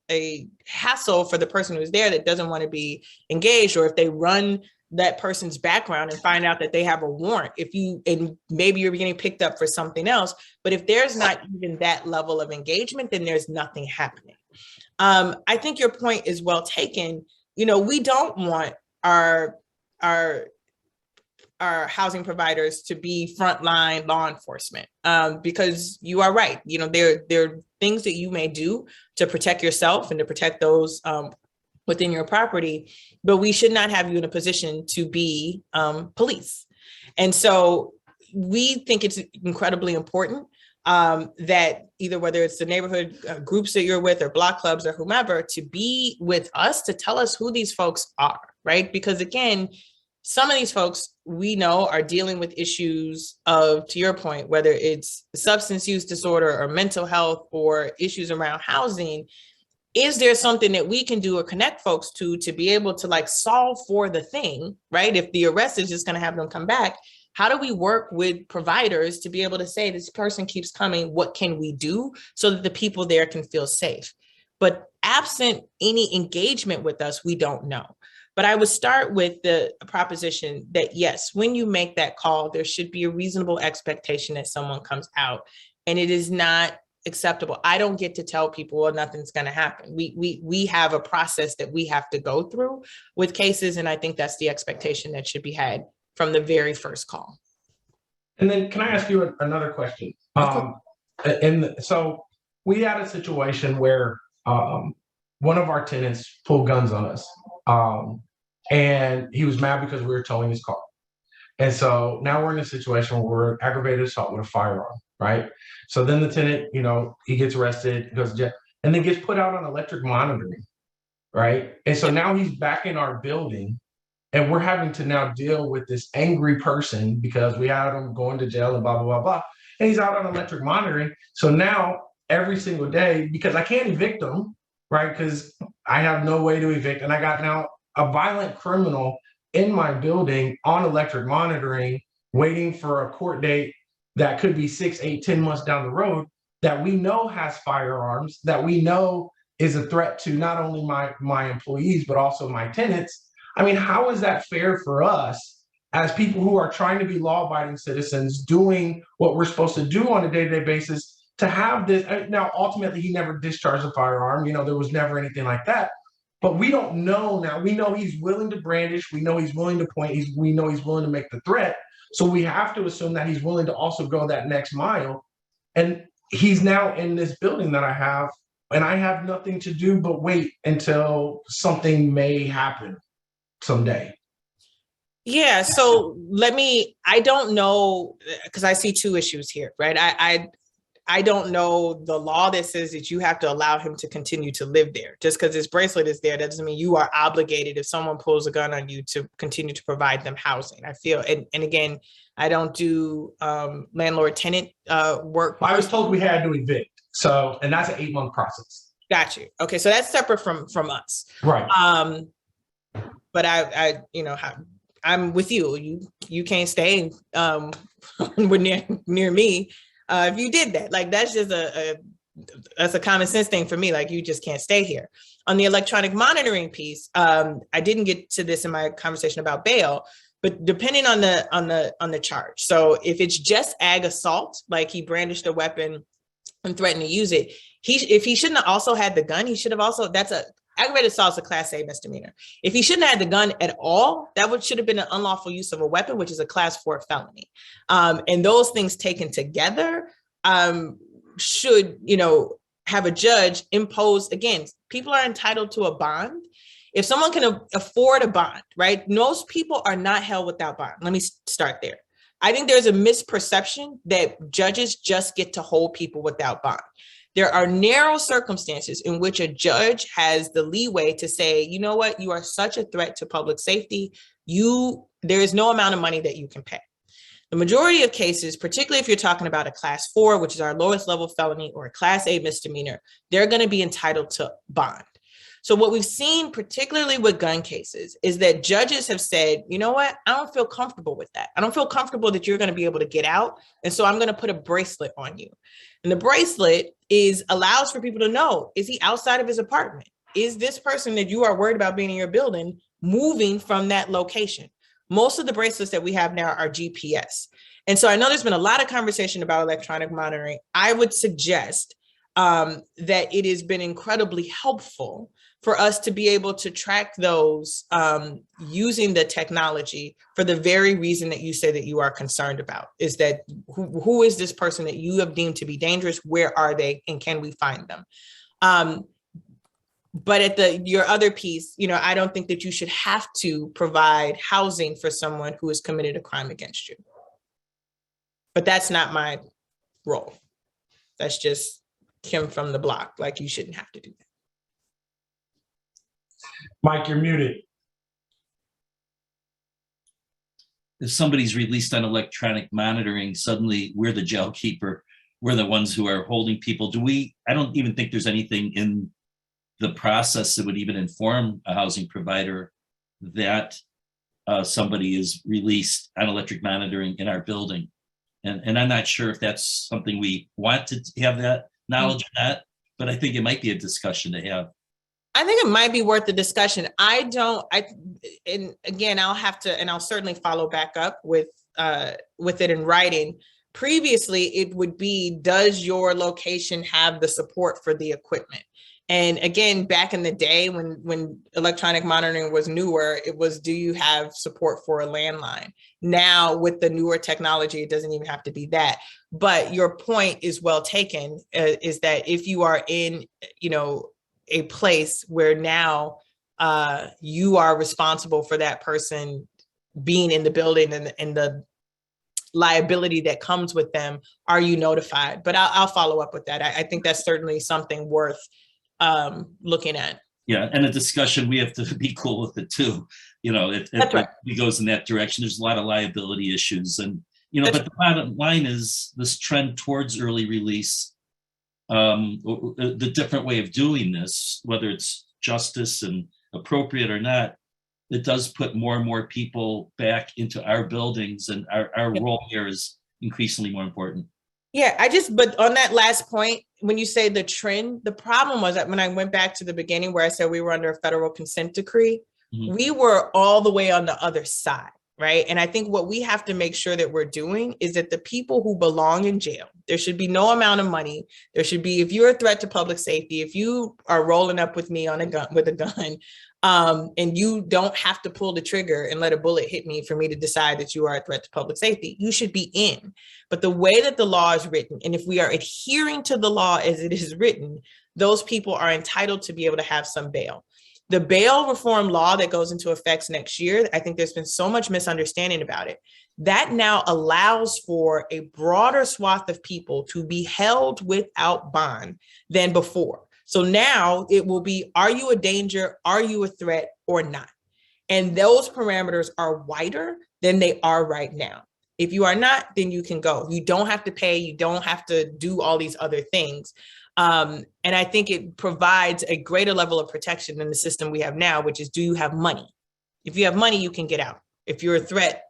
hassle for the person who's there that doesn't want to be engaged, or if they run that person's background and find out that they have a warrant, and maybe you're getting picked up for something else, but if there's not even that level of engagement, then there's nothing happening. I think your point is well taken. We don't want our housing providers to be frontline law enforcement, because you are right. There are things that you may do to protect yourself and to protect those within your property, but we should not have you in a position to be police. And so we think it's incredibly important that either whether it's the neighborhood groups that you're with or block clubs or whomever, to be with us, to tell us who these folks are, right? Because again, some of these folks we know are dealing with issues of, to your point, whether it's substance use disorder or mental health or issues around housing. Is there something that we can do or connect folks to be able to solve for the thing, right? If the arrest is just going to have them come back, how do we work with providers to be able to say, this person keeps coming, what can we do so that the people there can feel safe? But absent any engagement with us, we don't know. But I would start with the proposition that yes, when you make that call, there should be a reasonable expectation that someone comes out, and it is not acceptable. I don't get to tell people, well, nothing's going to happen. We have a process that we have to go through with cases. And I think that's the expectation that should be had from the very first call.
And then can I ask you another question? So we had a situation where one of our tenants pulled guns on us. And he was mad because we were towing his car. And so now we're in a situation where we're aggravated assault with a firearm, right? So then the tenant, he gets arrested, goes to jail, and then gets put out on electric monitoring, right? And so now he's back in our building, and we're having to now deal with this angry person because we had him going to jail and blah, blah, blah, blah. And he's out on electric monitoring. So now every single day, because I can't evict him, right? Because I have no way to evict. And I got now a violent criminal in my building on electric monitoring, waiting for a court date that could be 6, 8, 10 months down the road, that we know has firearms, that we know is a threat to not only my employees, but also my tenants. I mean, how is that fair for us as people who are trying to be law-abiding citizens, doing what we're supposed to do on a day-to-day basis, to have this? Now, ultimately, he never discharged a firearm. There was never anything like that. But we don't know now. We know he's willing to brandish. We know he's willing to point. We know he's willing to make the threat. So we have to assume that he's willing to also go that next mile. And he's now in this building that I have, and I have nothing to do but wait until something may happen someday.
Yeah. So I don't know, because I see two issues here, right? I don't know the law that says that you have to allow him to continue to live there. Just because his bracelet is there, that doesn't mean you are obligated, if someone pulls a gun on you, to continue to provide them housing. I feel, and again, I don't do landlord-tenant work.
I was told we had to evict. So, and that's an 8-month process.
Got you. Okay, so that's separate from us.
Right.
But I'm with you. You can't stay near me. If you did that, that's just that's a common sense thing for me. You just can't stay here. On the electronic monitoring piece, I didn't get to this in my conversation about bail, but depending on the charge. So if it's just ag assault, like he brandished a weapon and threatened to use it, if he shouldn't have also had the gun, he should have also, aggravated assault is a Class A misdemeanor. If he shouldn't have had the gun at all, should have been an unlawful use of a weapon, which is a Class 4 felony. And those things taken together should, have a judge impose. Again, people are entitled to a bond. If someone can afford a bond, right? Most people are not held without bond. Let me start there. I think there's a misperception that judges just get to hold people without bond. There are narrow circumstances in which a judge has the leeway to say, you know what, you are such a threat to public safety. There is no amount of money that you can pay. The majority of cases, particularly if you're talking about a class 4, which is our lowest level felony, or a class A misdemeanor, they're going to be entitled to bond. So what we've seen, particularly with gun cases, is that judges have said, you know what, I don't feel comfortable with that. I don't feel comfortable that you're going to be able to get out. And so I'm going to put a bracelet on you. And the bracelet allows for people to know, is he outside of his apartment? Is this person that you are worried about being in your building moving from that location? Most of the bracelets that we have now are GPS. And so I know there's been a lot of conversation about electronic monitoring. I would suggest that it has been incredibly helpful for us to be able to track those using the technology for the very reason that you say that you are concerned about, is that who is this person that you have deemed to be dangerous? Where are they? And can we find them? But at your other piece, I don't think that you should have to provide housing for someone who has committed a crime against you. But that's not my role. That's just Kim from the block. Like, you shouldn't have to do that.
Mike, you're muted.
If somebody's released on electronic monitoring, suddenly we're the jail keeper. We're the ones who are holding people. I don't even think there's anything in the process that would even inform a housing provider that somebody is released on electric monitoring in our building. And I'm not sure if that's something we want to have that knowledge or not, but I think it might be a discussion to have.
I think it might be worth the discussion. And again, I'll certainly follow back up with it in writing. Previously, it would be, does your location have the support for the equipment? And again, back in the day when electronic monitoring was newer, it was, do you have support for a landline? Now with the newer technology, it doesn't even have to be that. But your point is well taken, is that if you are in, a place where now you are responsible for that person being in the building and the liability that comes with them, are you notified? But I'll follow up with that. I think that's certainly something worth looking at.
Yeah, and a discussion, we have to be cool with it too. If it goes in that direction, there's a lot of liability issues. And, but the bottom line is this trend towards early release, the different way of doing this, whether it's justice and appropriate or not, it does put more and more people back into our buildings, and our role here is increasingly more important.
Yeah, but on that last point, when you say the trend, the problem was that when I went back to the beginning where I said we were under a federal consent decree, we were all the way on the other side, right? And I think what we have to make sure that we're doing is that the people who belong in jail, there should be no amount of money. There should be, if you're a threat to public safety, if you are rolling up with me with a gun, and you don't have to pull the trigger and let a bullet hit me for me to decide that you are a threat to public safety, you should be in. But the way that the law is written, and if we are adhering to the law as it is written, those people are entitled to be able to have some bail. The bail reform law that goes into effect next year, I think there's been so much misunderstanding about it. That now allows for a broader swath of people to be held without bond than before. So now it will be, are you a danger? Are you a threat or not? And those parameters are wider than they are right now. If you are not, then you can go. You don't have to pay. You don't have to do all these other things. And I think it provides a greater level of protection than the system we have now, which is, do you have money? If you have money, you can get out. If you're a threat,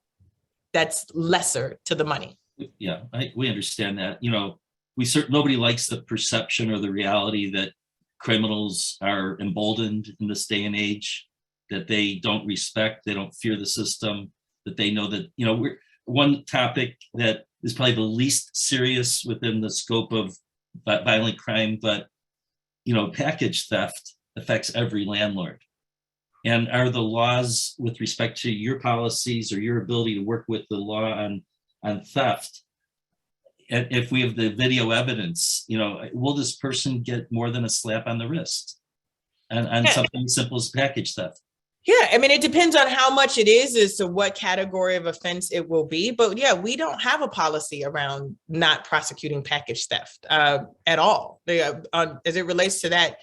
that's lesser to the money.
Yeah, we understand that. Nobody likes the perception or the reality that criminals are emboldened in this day and age, that they don't respect, they don't fear the system, that they know that, we're one topic that is probably the least serious within the scope of violent crime, but, package theft affects every landlord. And are the laws with respect to your policies or your ability to work with the law on theft, and if we have the video evidence, will this person get more than a slap on the wrist and something as simple as package theft?
Yeah, I mean, it depends on how much it is as to what category of offense it will be. But yeah, we don't have a policy around not prosecuting package theft at all. As it relates to that,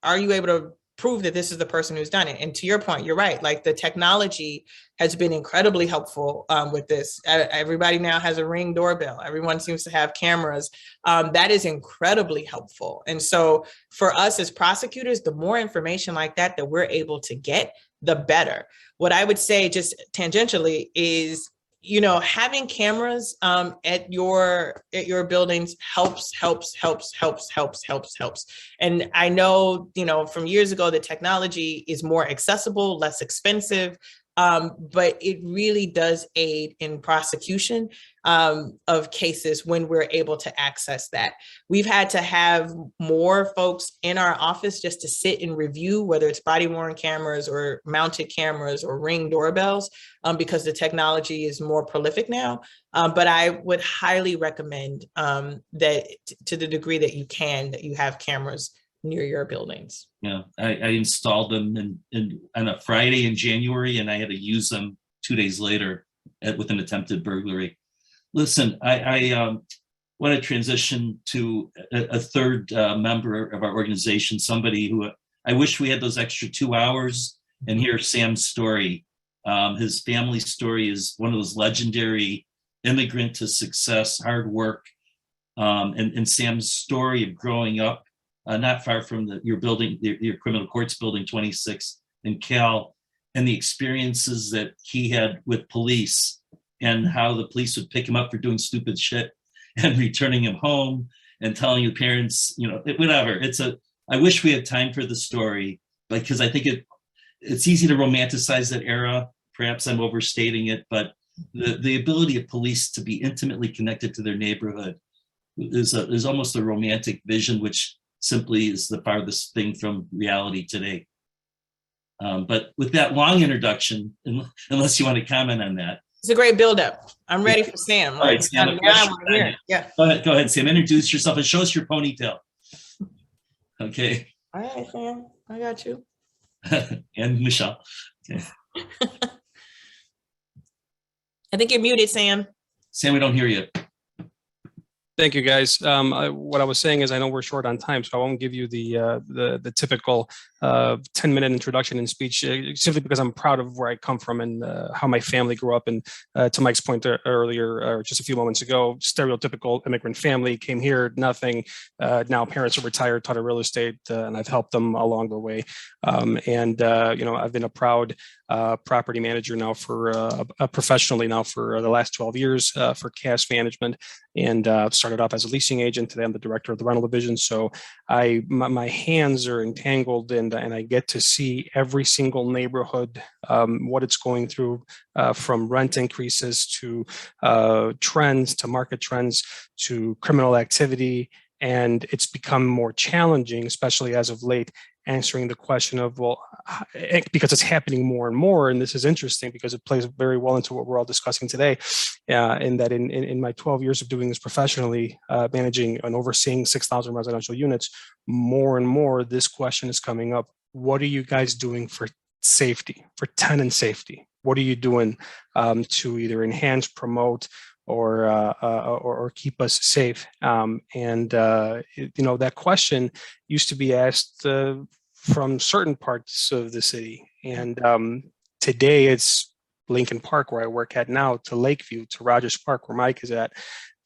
are you able to prove that this is the person who's done it. And to your point, you're right. Like the technology has been incredibly helpful with this. Everybody now has a Ring doorbell. Everyone seems to have cameras. That is incredibly helpful. And so for us as prosecutors, the more information like that we're able to get, the better. What I would say just tangentially is, you know, having cameras at your buildings helps. And I know, you know, from years ago, the technology is more accessible, less expensive, but it really does aid in prosecution of cases when we're able to access that. We've had to have more folks in our office just to sit and review, whether it's body-worn cameras or mounted cameras or Ring doorbells, because the technology is more prolific now. But I would highly recommend that to the degree that you can, that you have cameras near your buildings.
Yeah, I installed them on a Friday in January, and I had to use them 2 days later with an attempted burglary. Listen, I want to transition to a third member of our organization, somebody who I wish we had those extra 2 hours and hear Sam's story. His family story is one of those legendary immigrant to success, hard work, and Sam's story of growing up not far from your building, your criminal courts building 26 in Cal, and the experiences that he had with police and how the police would pick him up for doing stupid shit and returning him home and telling your parents, you know, whatever. I wish we had time for the story, because I think it's easy to romanticize that era. Perhaps I'm overstating it, but the ability of police to be intimately connected to their neighborhood is almost a romantic vision, which simply is the farthest thing from reality today. But with that long introduction, unless you want to comment on that.
It's a great buildup. I'm ready for Sam.
All right, Sam,
yeah.
Go ahead, Sam. Introduce yourself and show us your ponytail. Okay.
All right, Sam. I got you.
And Michelle. Okay.
I think you're muted, Sam.
Sam, we don't hear you.
Thank you, guys. What I was saying is, I know we're short on time, so I won't give you the typical 10-minute introduction and speech, simply because I'm proud of where I come from and how my family grew up. And to Mike's point earlier, or just a few moments ago, stereotypical immigrant family, came here, nothing. Now parents are retired, taught real estate, and I've helped them along the way. You know, I've been a proud property manager now for professionally now for the last 12 years for cash management, and started off as a leasing agent. Today I'm the director of the rental division. So my hands are entangled, and I get to see every single neighborhood, what it's going through, from rent increases to trends, to market trends, to criminal activity. And it's become more challenging, especially as of late, answering the question of, well, because it's happening more and more. And this is interesting because it plays very well into what we're all discussing today. In that in my 12 years of doing this professionally, managing and overseeing 6,000 residential units, more and more this question is coming up. What are you guys doing for safety, for tenant safety? What are you doing to either enhance, promote, or keep us safe? You know, that question used to be asked from certain parts of the city, and today it's Lincoln Park, where I work at now, to Lakeview, to Rogers Park, where Mike is at,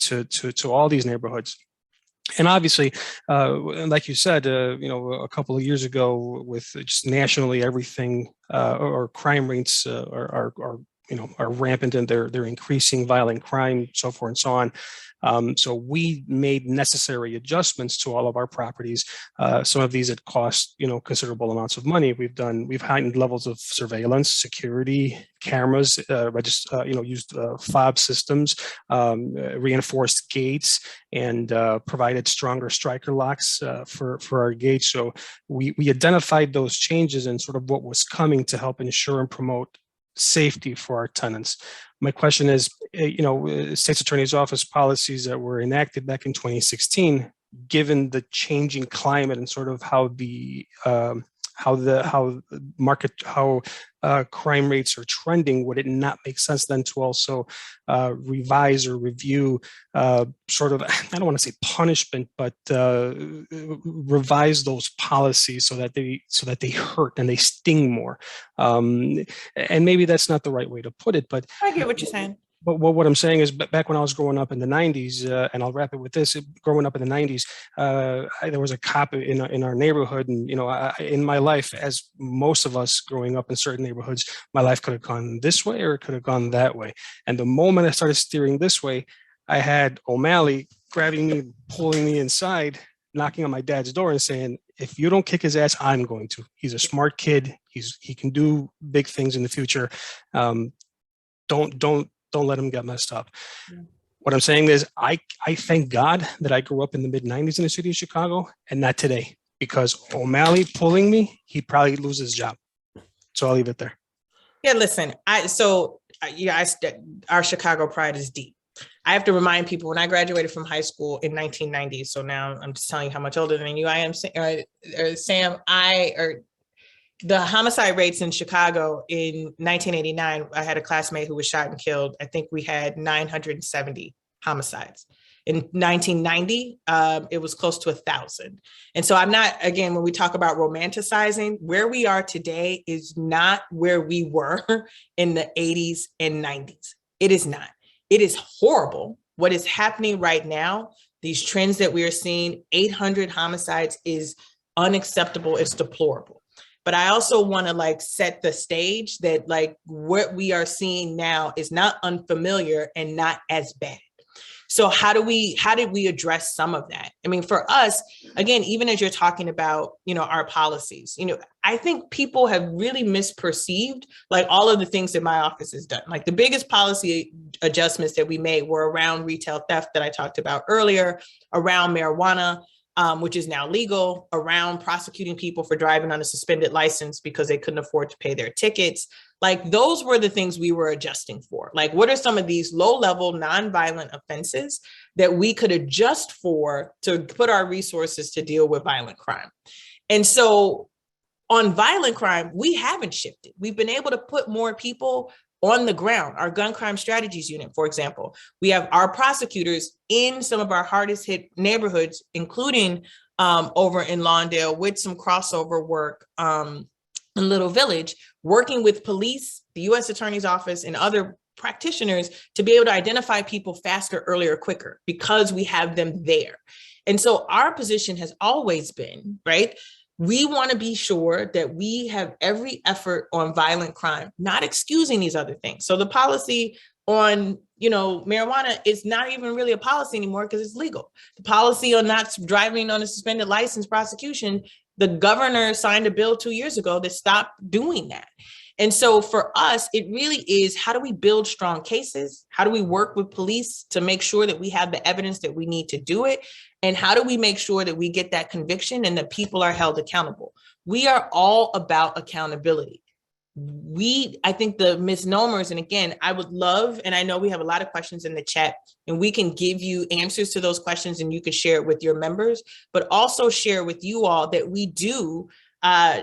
to all these neighborhoods. And obviously, like you said, you know, a couple of years ago, with just nationally everything, or crime rates are you know, are rampant, and they're increasing, violent crime, so forth and so on. So we made necessary adjustments to all of our properties. Some of these had cost, you know, considerable amounts of money. We've heightened levels of surveillance, security, cameras, you know, used fob systems, reinforced gates, and provided stronger striker locks for our gates. So we identified those changes and sort of what was coming to help ensure and promote safety for our tenants. My question is, you know, State's Attorney's Office policies that were enacted back in 2016, given the changing climate and sort of how how crime rates are trending, would it not make sense then to also revise or review sort of, I don't want to say punishment, but revise those policies so that they hurt and they sting more? And maybe that's not the right way to put it, but
I get what you're saying.
But what I'm saying is, back when I was growing up in the 90s, and I'll wrap it with this, growing up in the 90s, there was a cop in our neighborhood. And, in my life, as most of us growing up in certain neighborhoods, my life could have gone this way or it could have gone that way. And the moment I started steering this way, I had O'Malley grabbing me, pulling me inside, knocking on my dad's door and saying, if you don't kick his ass, I'm going to. He's a smart kid. He can do big things in the future. Don't let him get messed up. Yeah. What I'm saying is I thank God that I grew up in the mid-90s in the city of Chicago and not today, because O'Malley pulling me, he'd probably lose his job. So I'll leave it there.
Yeah, listen, our Chicago pride is deep. I have to remind people, when I graduated from high school in 1990, so now I'm just telling you how much older than you I am, Sam, the homicide rates in Chicago in 1989, I had a classmate who was shot and killed. I think we had 970 homicides. In 1990, it was close to 1,000. And so I'm not, again, when we talk about romanticizing, where we are today is not where we were in the 80s and 90s. It is not. It is horrible. What is happening right now, these trends that we are seeing, 800 homicides is unacceptable. It's deplorable. But I also want to set the stage that what we are seeing now is not unfamiliar and not as bad. So how did we address some of that? I mean, for us, again, even as you're talking about, our policies, I think people have really misperceived all of the things that my office has done. The biggest policy adjustments that we made were around retail theft that I talked about earlier, around marijuana, which is now legal, around prosecuting people for driving on a suspended license because they couldn't afford to pay their tickets. Those were the things we were adjusting for. What are some of these low-level nonviolent offenses that we could adjust for to put our resources to deal with violent crime? And so on violent crime, we haven't shifted. We've been able to put more people on the ground. Our gun crime strategies unit, for example, we have our prosecutors in some of our hardest hit neighborhoods, including over in Lawndale, with some crossover work in Little Village, working with police, the U.S. Attorney's Office, and other practitioners to be able to identify people faster, earlier, quicker, because we have them there. And so our position has always been, right, we want to be sure that we have every effort on violent crime, not excusing these other things. So the policy on, marijuana is not even really a policy anymore because it's legal. The policy on not driving on a suspended license prosecution, the governor signed a bill 2 years ago that stopped doing that. And so for us, it really is, how do we build strong cases? How do we work with police to make sure that we have the evidence that we need to do it? And how do we make sure that we get that conviction and that people are held accountable? We are all about accountability. I think the misnomers, and again, I would love, and I know we have a lot of questions in the chat, and we can give you answers to those questions and you can share it with your members, but also share with you all that we do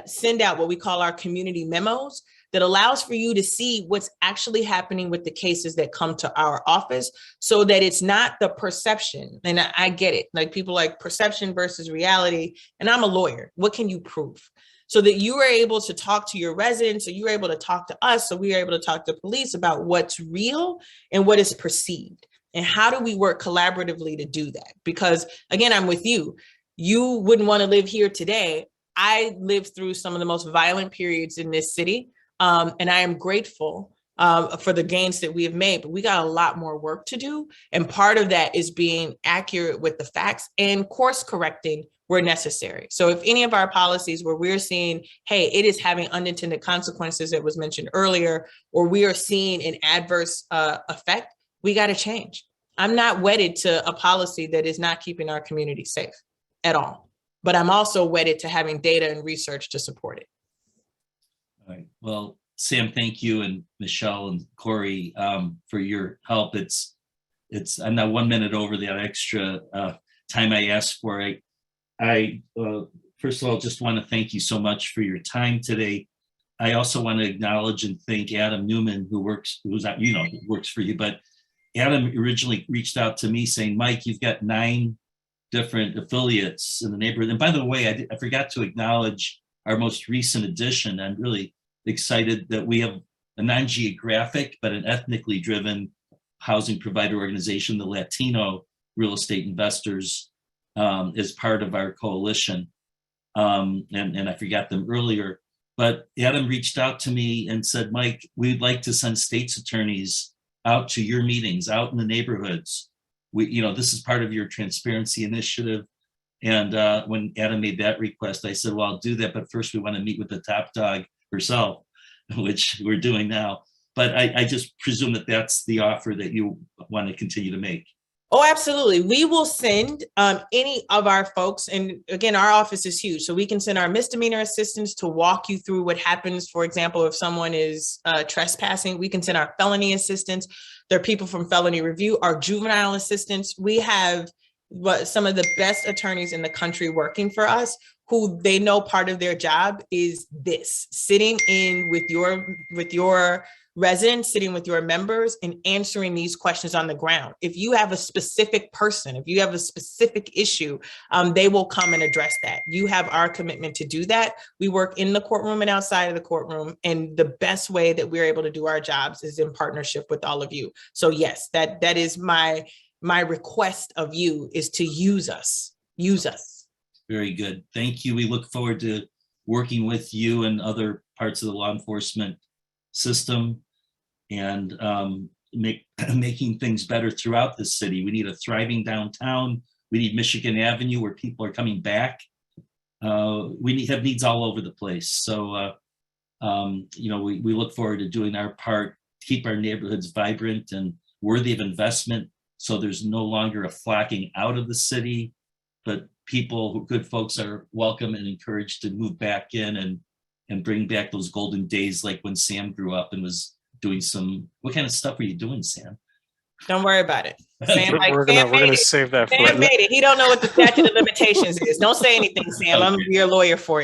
send out what we call our community memos that allows for you to see what's actually happening with the cases that come to our office, so that it's not the perception. And I get it, people perception versus reality. And I'm a lawyer. What can you prove? So that you are able to talk to your residents, so you're able to talk to us, so we are able to talk to police about what's real and what is perceived. And how do we work collaboratively to do that? Because again, I'm with you. You wouldn't want to live here today. I lived through some of the most violent periods in this city. And I am grateful for the gains that we have made, but we got a lot more work to do. And part of that is being accurate with the facts and course correcting where necessary. So if any of our policies where we're seeing, hey, it is having unintended consequences that was mentioned earlier, or we are seeing an adverse effect, we got to change. I'm not wedded to a policy that is not keeping our community safe at all, but I'm also wedded to having data and research to support it.
All right. Well, Sam, thank you, and Michelle and Corey for your help. I'm not 1 minute over that extra time I asked for. I first of all, just want to thank you so much for your time today. I also want to acknowledge and thank Adam Newman, works for you, but Adam originally reached out to me saying, Mike, you've got 9 different affiliates in the neighborhood. And by the way, I forgot to acknowledge our most recent addition. I'm really excited that we have a non-geographic, but an ethnically driven housing provider organization, the Latino Real Estate Investors, is part of our coalition. And I forgot them earlier, but Adam reached out to me and said, Mike, we'd like to send state's attorneys out to your meetings, out in the neighborhoods. This is part of your transparency initiative. And when Adam made that request, I said, well, I'll do that, but first we want to meet with the top dog herself, which we're doing now. But I just presume that that's the offer that you want to continue to make.
Oh, absolutely. We will send any of our folks. And again, our office is huge. So we can send our misdemeanor assistants to walk you through what happens. For example, if someone is trespassing, we can send our felony assistants. There are people from felony review, our juvenile assistants. We have some of the best attorneys in the country working for us, who they know part of their job is this: sitting in with your residents, sitting with your members and answering these questions on the ground. If you have a specific person, if you have a specific issue, they will come and address that. You have our commitment to do that. We work in the courtroom and outside of the courtroom. And the best way that we're able to do our jobs is in partnership with all of you. So yes, that is my request of you, is to use us.
Very good. Thank you. We look forward to working with you and other parts of the law enforcement system and making things better throughout the city. We need a thriving downtown. We need Michigan Avenue where people are coming back. We have needs all over the place. So, we look forward to doing our part, keep our neighborhoods vibrant and worthy of investment, so there's no longer a flocking out of the city, but good folks are welcome and encouraged to move back in and bring back those golden days, like when Sam grew up and was doing what kind of stuff were you doing, Sam?
Don't worry about it.
Sam, we're gonna save that for
Sam made it. He don't know what the statute of limitations is. Don't say anything, Sam. I'm your lawyer for you.